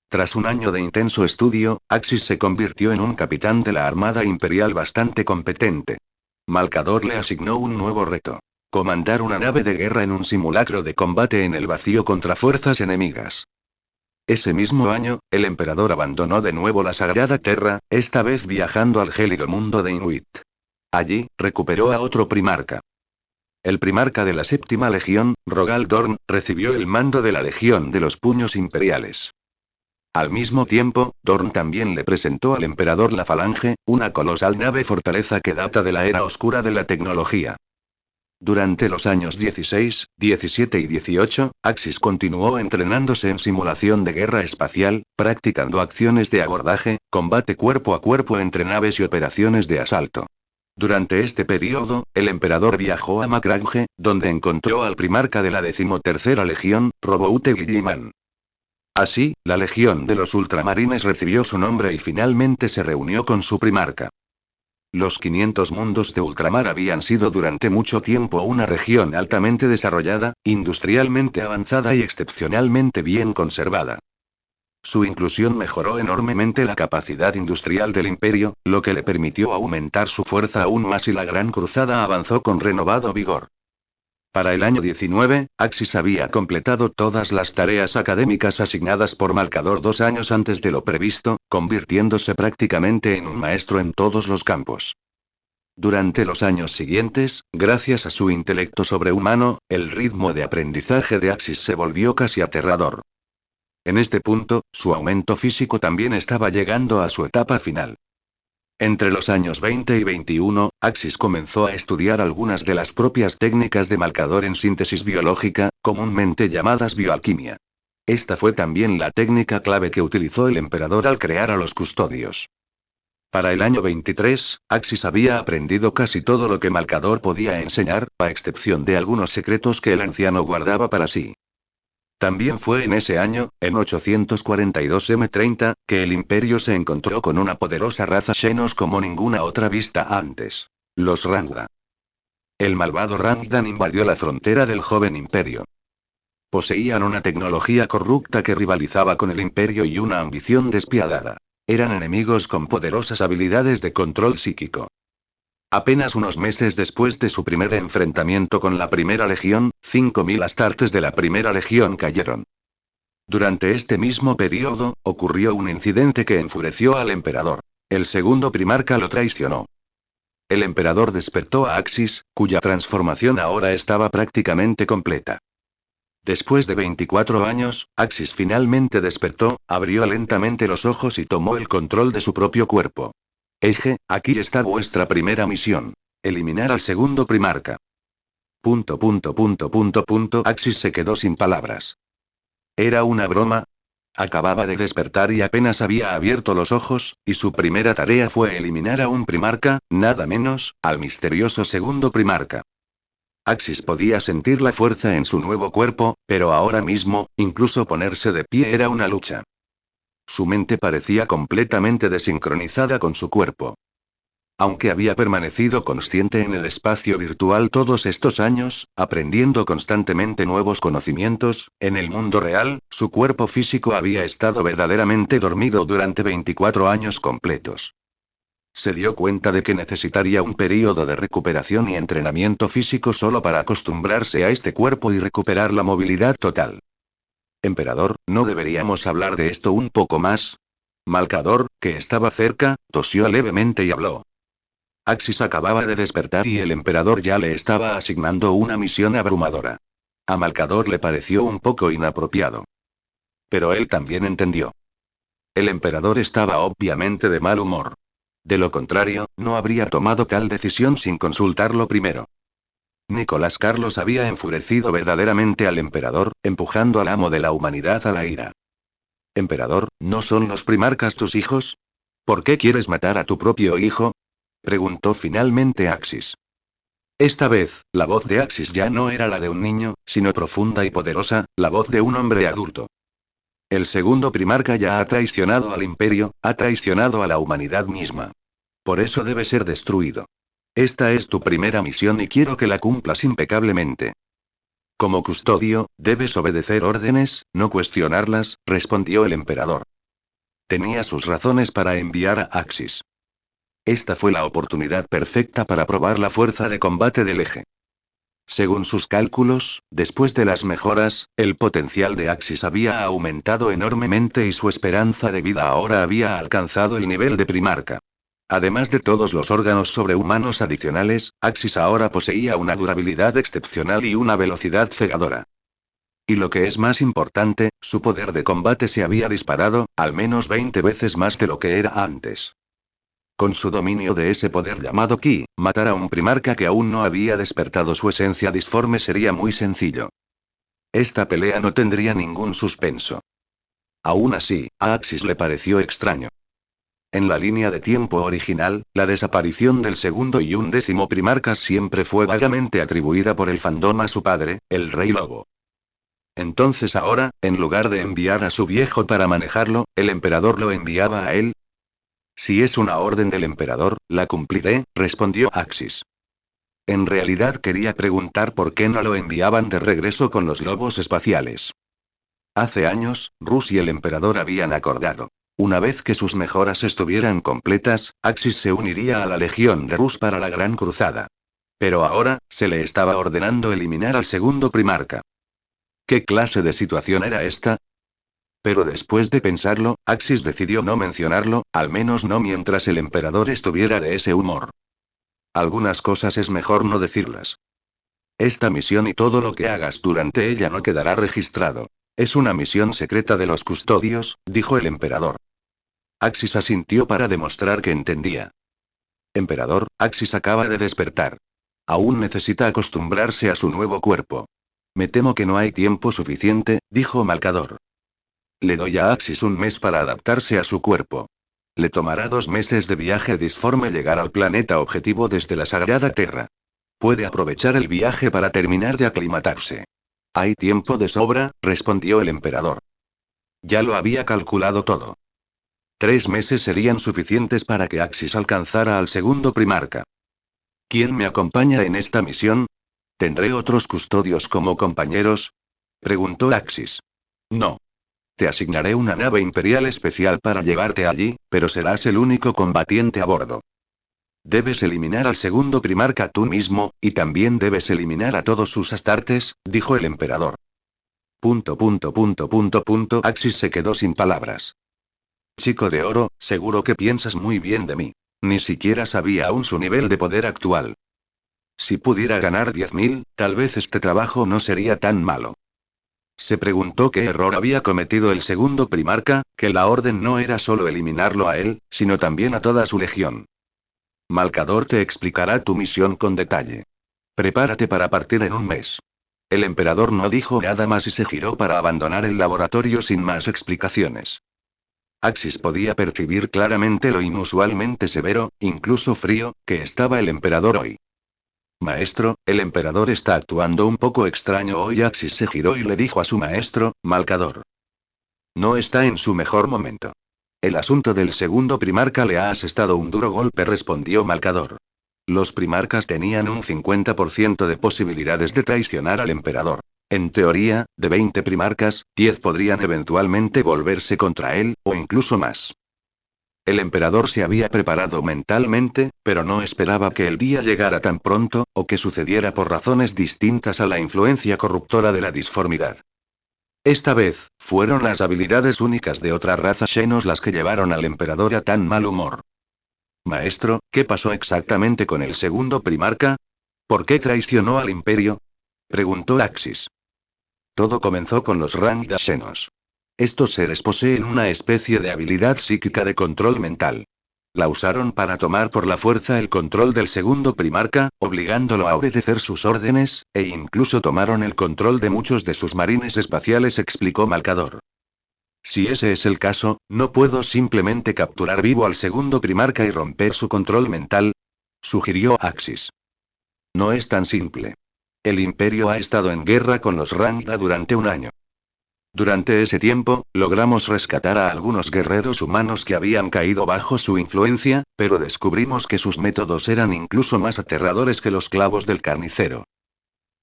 Tras un año de intenso estudio, Axis se convirtió en un capitán de la Armada Imperial bastante competente. Malcador le asignó un nuevo reto: comandar una nave de guerra en un simulacro de combate en el vacío contra fuerzas enemigas. Ese mismo año, el emperador abandonó de nuevo la Sagrada Terra, esta vez viajando al gélido mundo de Inuit. Allí, recuperó a otro primarca. El primarca de la 7ª Legión, Rogal Dorn, recibió el mando de la Legión de los Puños Imperiales. Al mismo tiempo, Dorn también le presentó al emperador la Falange, una colosal nave fortaleza que data de la era oscura de la tecnología. Durante los años 16, 17 y 18, Axis continuó entrenándose en simulación de guerra espacial, practicando acciones de abordaje, combate cuerpo a cuerpo entre naves y operaciones de asalto. Durante este periodo, el emperador viajó a Macragge, donde encontró al primarca de la 13ª Legión, Roboute Guilliman. Así, la Legión de los Ultramarines recibió su nombre y finalmente se reunió con su primarca. Los 500 mundos de ultramar habían sido durante mucho tiempo una región altamente desarrollada, industrialmente avanzada y excepcionalmente bien conservada. Su inclusión mejoró enormemente la capacidad industrial del imperio, lo que le permitió aumentar su fuerza aún más y la Gran Cruzada avanzó con renovado vigor. Para el año 19, Axis había completado todas las tareas académicas asignadas por Malcador 2 años antes de lo previsto, convirtiéndose prácticamente en un maestro en todos los campos. Durante los años siguientes, gracias a su intelecto sobrehumano, el ritmo de aprendizaje de Axis se volvió casi aterrador. En este punto, su aumento físico también estaba llegando a su etapa final. Entre los años 20 y 21, Axis comenzó a estudiar algunas de las propias técnicas de Malcador en síntesis biológica, comúnmente llamadas bioalquimia. Esta fue también la técnica clave que utilizó el emperador al crear a los custodios. Para el año 23, Axis había aprendido casi todo lo que Malcador podía enseñar, a excepción de algunos secretos que el anciano guardaba para sí. También fue en ese año, en 842 M30, que el imperio se encontró con una poderosa raza Xenos como ninguna otra vista antes. Los Rangda. El malvado Rangdan invadió la frontera del joven imperio. Poseían una tecnología corrupta que rivalizaba con el imperio y una ambición despiadada. Eran enemigos con poderosas habilidades de control psíquico. Apenas unos meses después de su primer enfrentamiento con la Primera Legión, 5.000 astartes de la Primera Legión cayeron. Durante este mismo periodo, ocurrió un incidente que enfureció al emperador. El segundo primarca lo traicionó. El emperador despertó a Axis, cuya transformación ahora estaba prácticamente completa. Después de 24 años, Axis finalmente despertó, abrió lentamente los ojos y tomó el control de su propio cuerpo. Aquí está vuestra primera misión. Eliminar al segundo primarca. Axis se quedó sin palabras. ¿Era una broma? Acababa de despertar y apenas había abierto los ojos, y su primera tarea fue eliminar a un primarca, nada menos, al misterioso segundo primarca. Axis podía sentir la fuerza en su nuevo cuerpo, pero ahora mismo, incluso ponerse de pie era una lucha. Su mente parecía completamente desincronizada con su cuerpo. Aunque había permanecido consciente en el espacio virtual todos estos años, aprendiendo constantemente nuevos conocimientos, en el mundo real, su cuerpo físico había estado verdaderamente dormido durante 24 años completos. Se dio cuenta de que necesitaría un período de recuperación y entrenamiento físico solo para acostumbrarse a este cuerpo y recuperar la movilidad total. Emperador, ¿no deberíamos hablar de esto un poco más? Malcador, que estaba cerca, tosió levemente y habló. Axis acababa de despertar y el emperador ya le estaba asignando una misión abrumadora. A Malcador le pareció un poco inapropiado. Pero él también entendió. El emperador estaba obviamente de mal humor. De lo contrario, no habría tomado tal decisión sin consultarlo primero. Nicolás Carlos había enfurecido verdaderamente al emperador, empujando al amo de la humanidad a la ira. Emperador, ¿no son los primarcas tus hijos? ¿Por qué quieres matar a tu propio hijo? Preguntó finalmente Axis. Esta vez, la voz de Axis ya no era la de un niño, sino profunda y poderosa, la voz de un hombre adulto. El segundo primarca ya ha traicionado al imperio, ha traicionado a la humanidad misma. Por eso debe ser destruido. Esta es tu primera misión y quiero que la cumplas impecablemente. Como custodio, debes obedecer órdenes, no cuestionarlas, respondió el emperador. Tenía sus razones para enviar a Axis. Esta fue la oportunidad perfecta para probar la fuerza de combate del eje. Según sus cálculos, después de las mejoras, el potencial de Axis había aumentado enormemente y su esperanza de vida ahora había alcanzado el nivel de primarca. Además de todos los órganos sobrehumanos adicionales, Axis ahora poseía una durabilidad excepcional y una velocidad cegadora. Y lo que es más importante, su poder de combate se había disparado, al menos 20 veces más de lo que era antes. Con su dominio de ese poder llamado Ki, matar a un primarca que aún no había despertado su esencia disforme sería muy sencillo. Esta pelea no tendría ningún suspenso. Aún así, a Axis le pareció extraño. En la línea de tiempo original, la desaparición del segundo y un décimo primarca siempre fue vagamente atribuida por el fandom a su padre, el Rey Lobo. Entonces ahora, en lugar de enviar a su viejo para manejarlo, el emperador lo enviaba a él. Si es una orden del emperador, la cumpliré, respondió Axis. En realidad quería preguntar por qué no lo enviaban de regreso con los lobos espaciales. Hace años, Rus y el emperador habían acordado. Una vez que sus mejoras estuvieran completas, Axis se uniría a la legión de Rus para la Gran Cruzada. Pero ahora, se le estaba ordenando eliminar al segundo primarca. ¿Qué clase de situación era esta? Pero después de pensarlo, Axis decidió no mencionarlo, al menos no mientras el emperador estuviera de ese humor. Algunas cosas es mejor no decirlas. Esta misión y todo lo que hagas durante ella no quedará registrado. Es una misión secreta de los custodios, dijo el emperador. Axis asintió para demostrar que entendía. Emperador, Axis acaba de despertar. Aún necesita acostumbrarse a su nuevo cuerpo. Me temo que no hay tiempo suficiente, dijo Malcador. Le doy a Axis un mes para adaptarse a su cuerpo. Le tomará 2 meses de viaje disforme llegar al planeta objetivo desde la Sagrada Tierra. Puede aprovechar el viaje para terminar de aclimatarse. Hay tiempo de sobra, respondió el emperador. Ya lo había calculado todo. 3 meses serían suficientes para que Axis alcanzara al segundo primarca. ¿Quién me acompaña en esta misión? ¿Tendré otros custodios como compañeros? Preguntó Axis. No. Te asignaré una nave imperial especial para llevarte allí, pero serás el único combatiente a bordo. Debes eliminar al segundo primarca tú mismo, y también debes eliminar a todos sus astartes, dijo el emperador. Axis se quedó sin palabras. Chico de oro, seguro que piensas muy bien de mí. Ni siquiera sabía aún su nivel de poder actual. Si pudiera ganar 10.000, tal vez este trabajo no sería tan malo. Se preguntó qué error había cometido el segundo primarca, que la orden no era solo eliminarlo a él, sino también a toda su legión. Malcador te explicará tu misión con detalle. Prepárate para partir en un mes. El emperador no dijo nada más y se giró para abandonar el laboratorio sin más explicaciones. Axis podía percibir claramente lo inusualmente severo, incluso frío, que estaba el emperador hoy. Maestro, el emperador está actuando un poco extraño hoy. Axis se giró y le dijo a su maestro, Malcador. No está en su mejor momento. El asunto del segundo primarca le ha asestado un duro golpe, respondió Malcador. Los primarcas tenían un 50% de posibilidades de traicionar al emperador. En teoría, de 20 primarcas, 10 podrían eventualmente volverse contra él, o incluso más. El emperador se había preparado mentalmente, pero no esperaba que el día llegara tan pronto, o que sucediera por razones distintas a la influencia corruptora de la disformidad. Esta vez, fueron las habilidades únicas de otra raza Xenos las que llevaron al emperador a tan mal humor. Maestro, ¿qué pasó exactamente con el segundo primarca? ¿Por qué traicionó al imperio? Preguntó Axis. Todo comenzó con los Rangda Xenos. Estos seres poseen una especie de habilidad psíquica de control mental. La usaron para tomar por la fuerza el control del segundo primarca, obligándolo a obedecer sus órdenes, e incluso tomaron el control de muchos de sus marines espaciales, explicó Malcador. Si ese es el caso, ¿no puedo simplemente capturar vivo al segundo primarca y romper su control mental? Sugirió Axis. No es tan simple. El imperio ha estado en guerra con los Rangda durante un año. Durante ese tiempo, logramos rescatar a algunos guerreros humanos que habían caído bajo su influencia, pero descubrimos que sus métodos eran incluso más aterradores que los clavos del carnicero.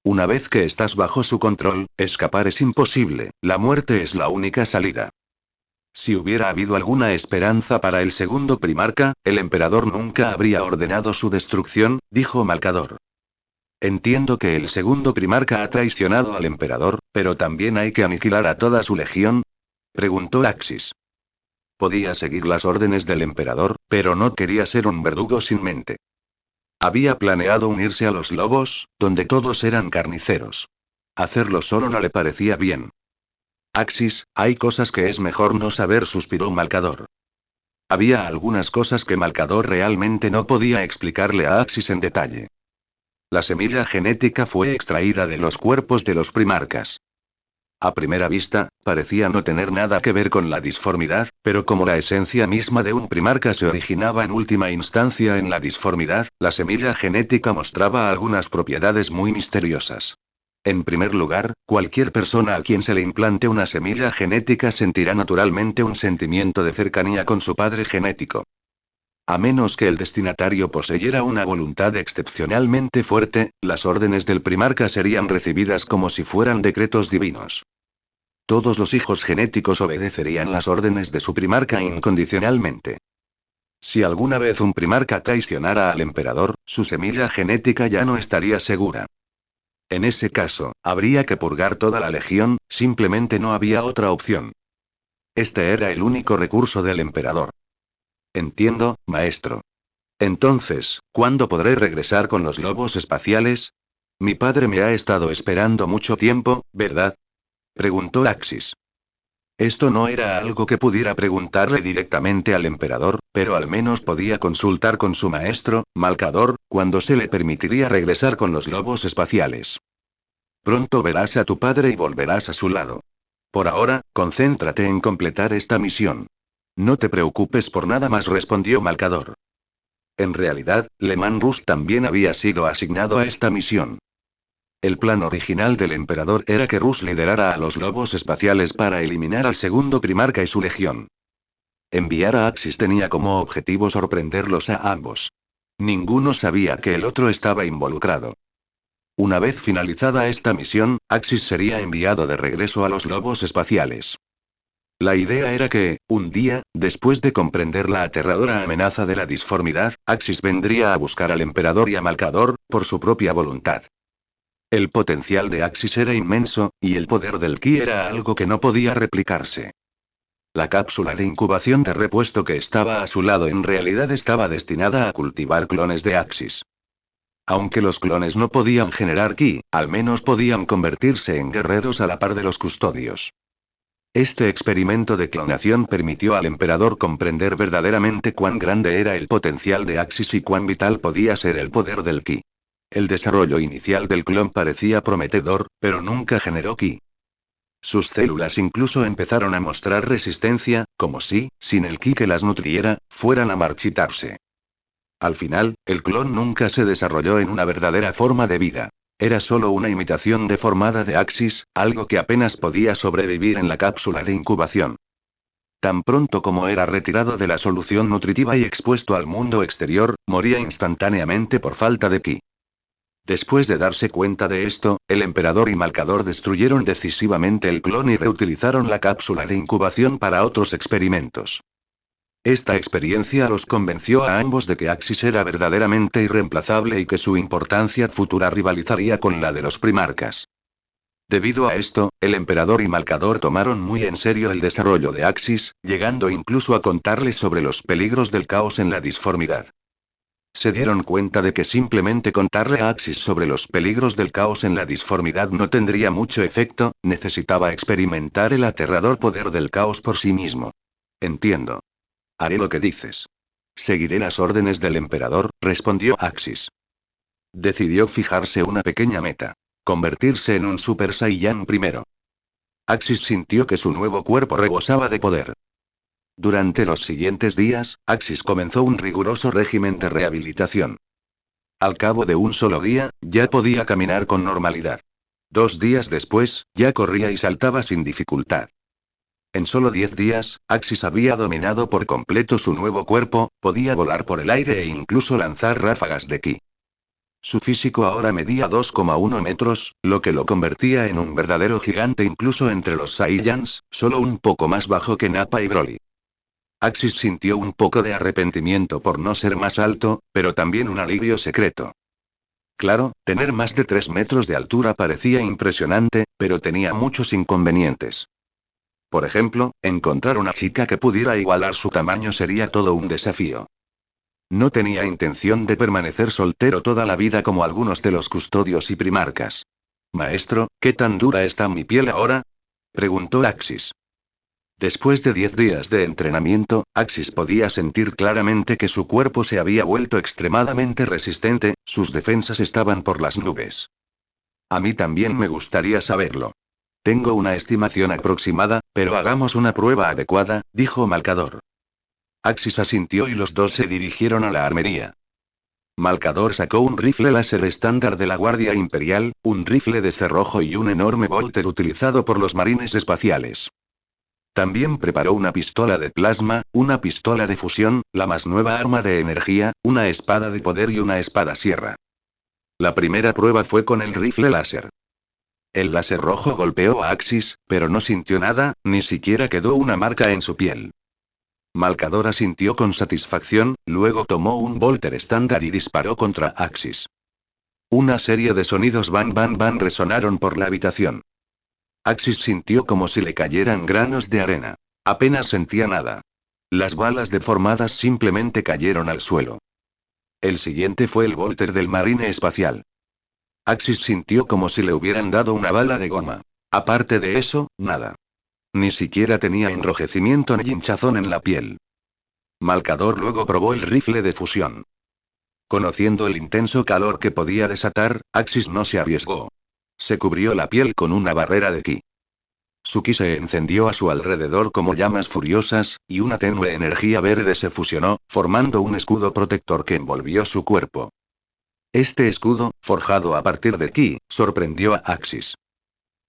Una vez que estás bajo su control, escapar es imposible, la muerte es la única salida. Si hubiera habido alguna esperanza para el segundo primarca, el emperador nunca habría ordenado su destrucción, dijo Malcador. Entiendo que el segundo primarca ha traicionado al emperador, pero también hay que aniquilar a toda su legión, preguntó Axis. Podía seguir las órdenes del emperador, pero no quería ser un verdugo sin mente. Había planeado unirse a los lobos, donde todos eran carniceros. Hacerlo solo no le parecía bien. Axis, hay cosas que es mejor no saber, suspiró Malcador. Había algunas cosas que Malcador realmente no podía explicarle a Axis en detalle. La semilla genética fue extraída de los cuerpos de los primarcas. A primera vista, parecía no tener nada que ver con la disformidad, pero como la esencia misma de un primarca se originaba en última instancia en la disformidad, la semilla genética mostraba algunas propiedades muy misteriosas. En primer lugar, cualquier persona a quien se le implante una semilla genética sentirá naturalmente un sentimiento de cercanía con su padre genético. A menos que el destinatario poseyera una voluntad excepcionalmente fuerte, las órdenes del primarca serían recibidas como si fueran decretos divinos. Todos los hijos genéticos obedecerían las órdenes de su primarca incondicionalmente. Si alguna vez un primarca traicionara al emperador, su semilla genética ya no estaría segura. En ese caso, habría que purgar toda la legión, simplemente no había otra opción. Este era el único recurso del emperador. Entiendo, maestro. Entonces, ¿cuándo podré regresar con los lobos espaciales? Mi padre me ha estado esperando mucho tiempo, ¿verdad? Preguntó Axis. Esto no era algo que pudiera preguntarle directamente al emperador, pero al menos podía consultar con su maestro, Malcador, cuando se le permitiría regresar con los lobos espaciales. Pronto verás a tu padre y volverás a su lado. Por ahora, concéntrate en completar esta misión. No te preocupes por nada más, respondió Malcador. En realidad, Leman Russ también había sido asignado a esta misión. El plan original del emperador era que Russ liderara a los lobos espaciales para eliminar al segundo primarca y su legión. Enviar a Axis tenía como objetivo sorprenderlos a ambos. Ninguno sabía que el otro estaba involucrado. Una vez finalizada esta misión, Axis sería enviado de regreso a los lobos espaciales. La idea era que, un día, después de comprender la aterradora amenaza de la disformidad, Axis vendría a buscar al emperador y a Malcador, por su propia voluntad. El potencial de Axis era inmenso, y el poder del Ki era algo que no podía replicarse. La cápsula de incubación de repuesto que estaba a su lado en realidad estaba destinada a cultivar clones de Axis. Aunque los clones no podían generar Ki, al menos podían convertirse en guerreros a la par de los custodios. Este experimento de clonación permitió al emperador comprender verdaderamente cuán grande era el potencial de Axis y cuán vital podía ser el poder del Ki. El desarrollo inicial del clon parecía prometedor, pero nunca generó Ki. Sus células incluso empezaron a mostrar resistencia, como si, sin el Ki que las nutriera, fueran a marchitarse. Al final, el clon nunca se desarrolló en una verdadera forma de vida. Era solo una imitación deformada de Axis, algo que apenas podía sobrevivir en la cápsula de incubación. Tan pronto como era retirado de la solución nutritiva y expuesto al mundo exterior, moría instantáneamente por falta de Ki. Después de darse cuenta de esto, el emperador y Malcador destruyeron decisivamente el clon y reutilizaron la cápsula de incubación para otros experimentos. Esta experiencia los convenció a ambos de que Axis era verdaderamente irreemplazable y que su importancia futura rivalizaría con la de los primarcas. Debido a esto, el emperador y Malcador tomaron muy en serio el desarrollo de Axis, llegando incluso a contarles sobre los peligros del caos en la disformidad. Se dieron cuenta de que simplemente contarle a Axis sobre los peligros del caos en la disformidad no tendría mucho efecto, necesitaba experimentar el aterrador poder del caos por sí mismo. Entiendo. Haré lo que dices. Seguiré las órdenes del emperador, respondió Axis. Decidió fijarse una pequeña meta. Convertirse en un Super Saiyan primero. Axis sintió que su nuevo cuerpo rebosaba de poder. Durante los siguientes días, Axis comenzó un riguroso régimen de rehabilitación. Al cabo de un solo día, ya podía caminar con normalidad. 2 días después, ya corría y saltaba sin dificultad. En solo 10 días, Axis había dominado por completo su nuevo cuerpo, podía volar por el aire e incluso lanzar ráfagas de ki. Su físico ahora medía 2,1 metros, lo que lo convertía en un verdadero gigante incluso entre los Saiyans, solo un poco más bajo que Nappa y Broly. Axis sintió un poco de arrepentimiento por no ser más alto, pero también un alivio secreto. Claro, tener más de 3 metros de altura parecía impresionante, pero tenía muchos inconvenientes. Por ejemplo, encontrar una chica que pudiera igualar su tamaño sería todo un desafío. No tenía intención de permanecer soltero toda la vida como algunos de los custodios y primarcas. Maestro, ¿qué tan dura está mi piel ahora? Preguntó Axis. Después de 10 días de entrenamiento, Axis podía sentir claramente que su cuerpo se había vuelto extremadamente resistente, sus defensas estaban por las nubes. A mí también me gustaría saberlo. Tengo una estimación aproximada, pero hagamos una prueba adecuada, dijo Malcador. Axis asintió y los dos se dirigieron a la armería. Malcador sacó un rifle láser estándar de la Guardia Imperial, un rifle de cerrojo y un enorme bolter utilizado por los marines espaciales. También preparó una pistola de plasma, una pistola de fusión, la más nueva arma de energía, una espada de poder y una espada sierra. La primera prueba fue con el rifle láser. El láser rojo golpeó a Axis, pero no sintió nada, ni siquiera quedó una marca en su piel. Malcador asintió con satisfacción, luego tomó un Volter estándar y disparó contra Axis. Una serie de sonidos ban ban ban resonaron por la habitación. Axis sintió como si le cayeran granos de arena. Apenas sentía nada. Las balas deformadas simplemente cayeron al suelo. El siguiente fue el Volter del Marine espacial. Axis sintió como si le hubieran dado una bala de goma. Aparte de eso, nada. Ni siquiera tenía enrojecimiento ni hinchazón en la piel. Malcador luego probó el rifle de fusión. Conociendo el intenso calor que podía desatar, Axis no se arriesgó. Se cubrió la piel con una barrera de ki. Su ki se encendió a su alrededor como llamas furiosas, y una tenue energía verde se fusionó, formando un escudo protector que envolvió su cuerpo. Este escudo, forjado a partir de ki, sorprendió a Axis.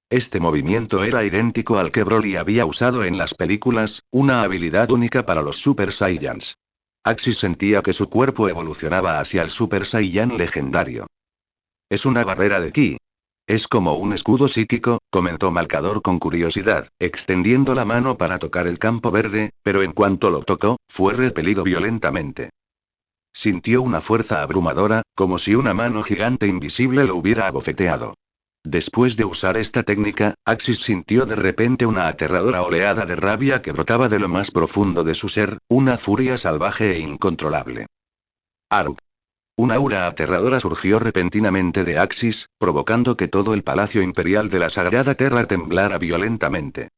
Este movimiento era idéntico al que Broly había usado en las películas, una habilidad única para los Super Saiyans. Axis sentía que su cuerpo evolucionaba hacia el Super Saiyan legendario. Es una barrera de ki. Es como un escudo psíquico, comentó Malcador con curiosidad, extendiendo la mano para tocar el campo verde, pero en cuanto lo tocó, fue repelido violentamente. Sintió una fuerza abrumadora, como si una mano gigante invisible lo hubiera abofeteado. Después de usar esta técnica, Axis sintió de repente una aterradora oleada de rabia que brotaba de lo más profundo de su ser, una furia salvaje e incontrolable. Aruk. Una aura aterradora surgió repentinamente de Axis, provocando que todo el palacio imperial de la Sagrada Terra temblara violentamente.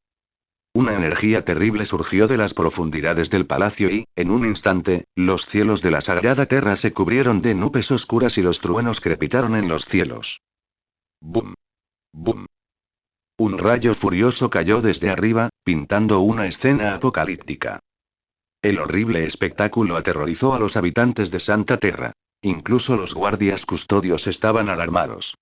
Una energía terrible surgió de las profundidades del palacio y, en un instante, los cielos de la Sagrada Terra se cubrieron de nubes oscuras y los truenos crepitaron en los cielos. ¡Bum! ¡Bum! Un rayo furioso cayó desde arriba, pintando una escena apocalíptica. El horrible espectáculo aterrorizó a los habitantes de Santa Terra. Incluso los guardias custodios estaban alarmados.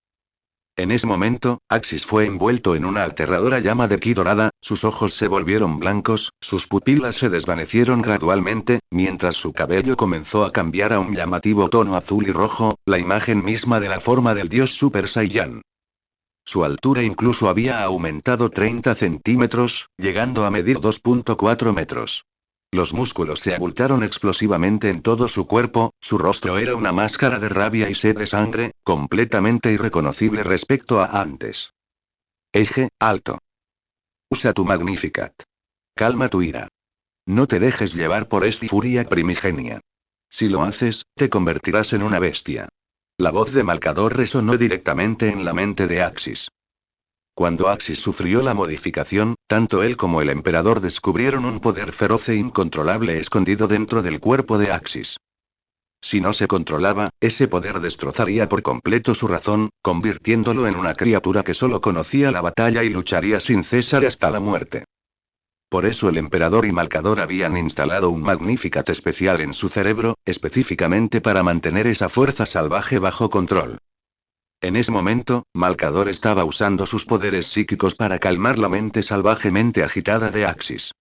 En ese momento, Axis fue envuelto en una aterradora llama de ki dorada, sus ojos se volvieron blancos, sus pupilas se desvanecieron gradualmente, mientras su cabello comenzó a cambiar a un llamativo tono azul y rojo, la imagen misma de la forma del dios Super Saiyan. Su altura incluso había aumentado 30 centímetros, llegando a medir 2.4 metros. Los músculos se abultaron explosivamente en todo su cuerpo, su rostro era una máscara de rabia y sed de sangre, completamente irreconocible respecto a antes. Eje, alto. Usa tu Magnificat. Calma tu ira. No te dejes llevar por esta furia primigenia. Si lo haces, te convertirás en una bestia. La voz de Malcador resonó directamente en la mente de Axis. Cuando Axis sufrió la modificación, tanto él como el emperador descubrieron un poder feroz e incontrolable escondido dentro del cuerpo de Axis. Si no se controlaba, ese poder destrozaría por completo su razón, convirtiéndolo en una criatura que solo conocía la batalla y lucharía sin cesar hasta la muerte. Por eso el emperador y Malcador habían instalado un Magnificat especial en su cerebro, específicamente para mantener esa fuerza salvaje bajo control. En ese momento, Malcador estaba usando sus poderes psíquicos para calmar la mente salvajemente agitada de Axis.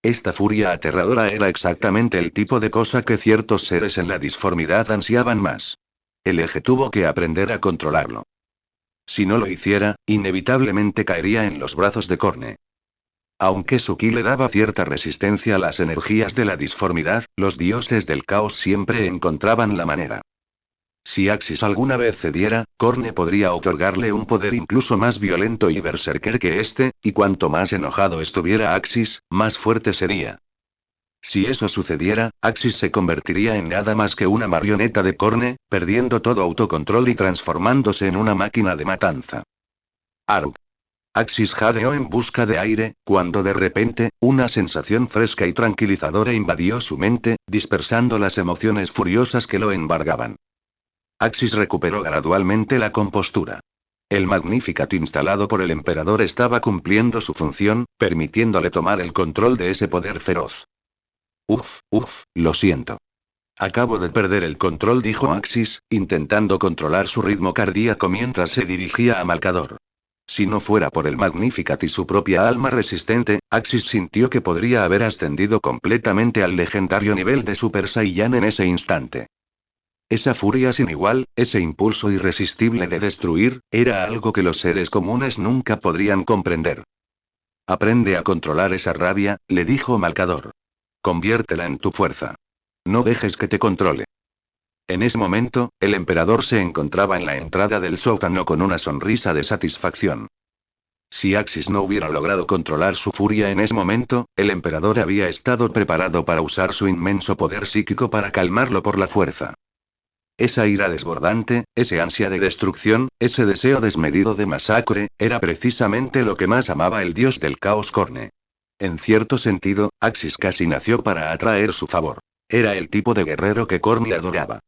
Esta furia aterradora era exactamente el tipo de cosa que ciertos seres en la disformidad ansiaban más. El Eje tuvo que aprender a controlarlo. Si no lo hiciera, inevitablemente caería en los brazos de Korne. Aunque su ki le daba cierta resistencia a las energías de la disformidad, los dioses del caos siempre encontraban la manera. Si Axis alguna vez cediera, Korne podría otorgarle un poder incluso más violento y berserker que este, y cuanto más enojado estuviera Axis, más fuerte sería. Si eso sucediera, Axis se convertiría en nada más que una marioneta de Korne, perdiendo todo autocontrol y transformándose en una máquina de matanza. Aruk. Axis jadeó en busca de aire, cuando de repente, una sensación fresca y tranquilizadora invadió su mente, dispersando las emociones furiosas que lo embargaban. Axis recuperó gradualmente la compostura. El Magnificat instalado por el emperador estaba cumpliendo su función, permitiéndole tomar el control de ese poder feroz. Lo siento. Acabo de perder el control, dijo Axis, intentando controlar su ritmo cardíaco mientras se dirigía a Malcador. Si no fuera por el Magnificat y su propia alma resistente, Axis sintió que podría haber ascendido completamente al legendario nivel de Super Saiyan en ese instante. Esa furia sin igual, ese impulso irresistible de destruir, era algo que los seres comunes nunca podrían comprender. Aprende a controlar esa rabia, le dijo Malcador. Conviértela en tu fuerza. No dejes que te controle. En ese momento, el emperador se encontraba en la entrada del sótano con una sonrisa de satisfacción. Si Axis no hubiera logrado controlar su furia en ese momento, el emperador había estado preparado para usar su inmenso poder psíquico para calmarlo por la fuerza. Esa ira desbordante, ese ansia de destrucción, ese deseo desmedido de masacre, era precisamente lo que más amaba el dios del caos Corne. En cierto sentido, Axis casi nació para atraer su favor. Era el tipo de guerrero que Corne adoraba.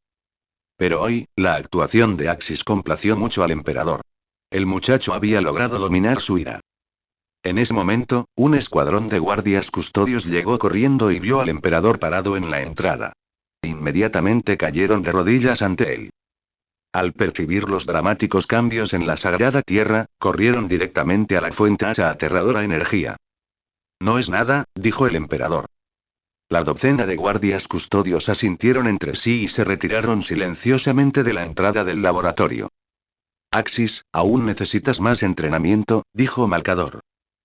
Pero hoy, la actuación de Axis complació mucho al emperador. El muchacho había logrado dominar su ira. En ese momento, un escuadrón de guardias custodios llegó corriendo y vio al emperador parado en la entrada. Inmediatamente cayeron de rodillas ante él. Al percibir los dramáticos cambios en la sagrada tierra, corrieron directamente a la fuente a esa aterradora energía. No es nada, dijo el emperador. La docena de guardias custodios asintieron entre sí y se retiraron silenciosamente de la entrada del laboratorio. Axis, aún necesitas más entrenamiento, dijo Malcador.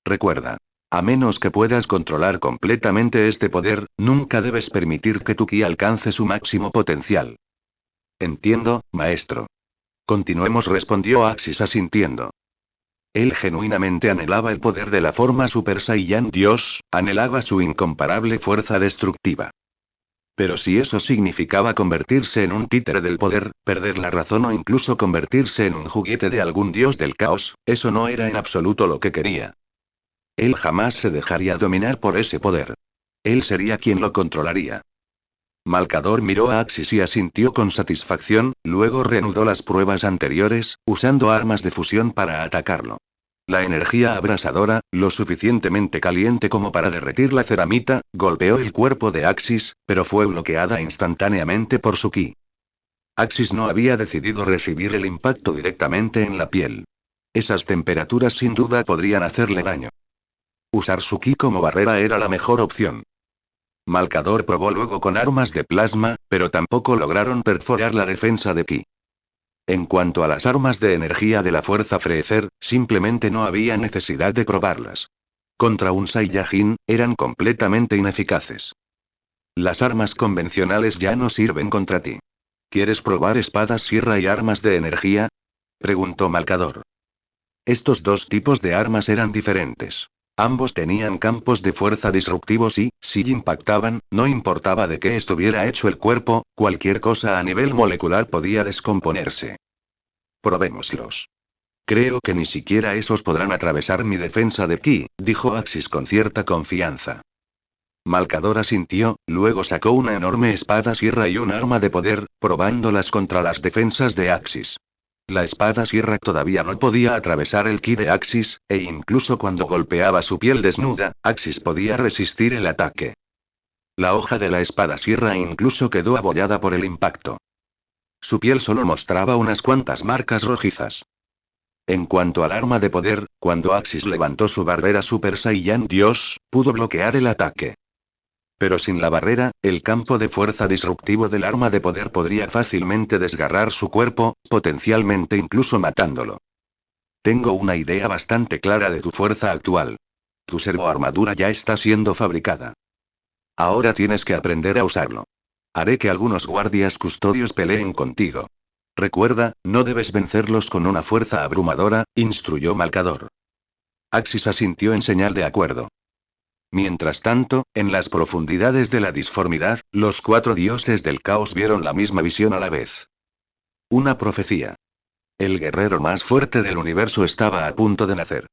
Recuerda. A menos que puedas controlar completamente este poder, nunca debes permitir que tu ki alcance su máximo potencial. Entiendo, maestro. Continuemos, respondió Axis asintiendo. Él genuinamente anhelaba el poder de la forma Super Saiyan Dios, anhelaba su incomparable fuerza destructiva. Pero si eso significaba convertirse en un títere del poder, perder la razón o incluso convertirse en un juguete de algún dios del caos, eso no era en absoluto lo que quería. Él jamás se dejaría dominar por ese poder. Él sería quien lo controlaría. Malcador miró a Axis y asintió con satisfacción, luego reanudó las pruebas anteriores, usando armas de fusión para atacarlo. La energía abrasadora, lo suficientemente caliente como para derretir la ceramita, golpeó el cuerpo de Axis, pero fue bloqueada instantáneamente por su ki. Axis no había decidido recibir el impacto directamente en la piel. Esas temperaturas sin duda podrían hacerle daño. Usar su ki como barrera era la mejor opción. Malcador probó luego con armas de plasma, pero tampoco lograron perforar la defensa de ki. En cuanto a las armas de energía de la fuerza Freezer, simplemente no había necesidad de probarlas. Contra un Saiyajin, eran completamente ineficaces. Las armas convencionales ya no sirven contra ti. ¿Quieres probar espadas sierra y armas de energía? Preguntó Malcador. Estos dos tipos de armas eran diferentes. Ambos tenían campos de fuerza disruptivos y, si impactaban, no importaba de qué estuviera hecho el cuerpo, cualquier cosa a nivel molecular podía descomponerse. Probémoslos. Creo que ni siquiera esos podrán atravesar mi defensa de ki, dijo Axis con cierta confianza. Malcador asintió, luego sacó una enorme espada sierra y un arma de poder, probándolas contra las defensas de Axis. La espada sierra todavía no podía atravesar el ki de Axis, e incluso cuando golpeaba su piel desnuda, Axis podía resistir el ataque. La hoja de la espada sierra incluso quedó abollada por el impacto. Su piel solo mostraba unas cuantas marcas rojizas. En cuanto al arma de poder, cuando Axis levantó su barrera Super Saiyan Dios, pudo bloquear el ataque. Pero sin la barrera, el campo de fuerza disruptivo del arma de poder podría fácilmente desgarrar su cuerpo, potencialmente incluso matándolo. Tengo una idea bastante clara de tu fuerza actual. Tu servoarmadura ya está siendo fabricada. Ahora tienes que aprender a usarlo. Haré que algunos guardias custodios peleen contigo. Recuerda, no debes vencerlos con una fuerza abrumadora, instruyó Malcador. Axis asintió en señal de acuerdo. Mientras tanto, en las profundidades de la disformidad, los 4 dioses del caos vieron la misma visión a la vez. Una profecía. El guerrero más fuerte del universo estaba a punto de nacer.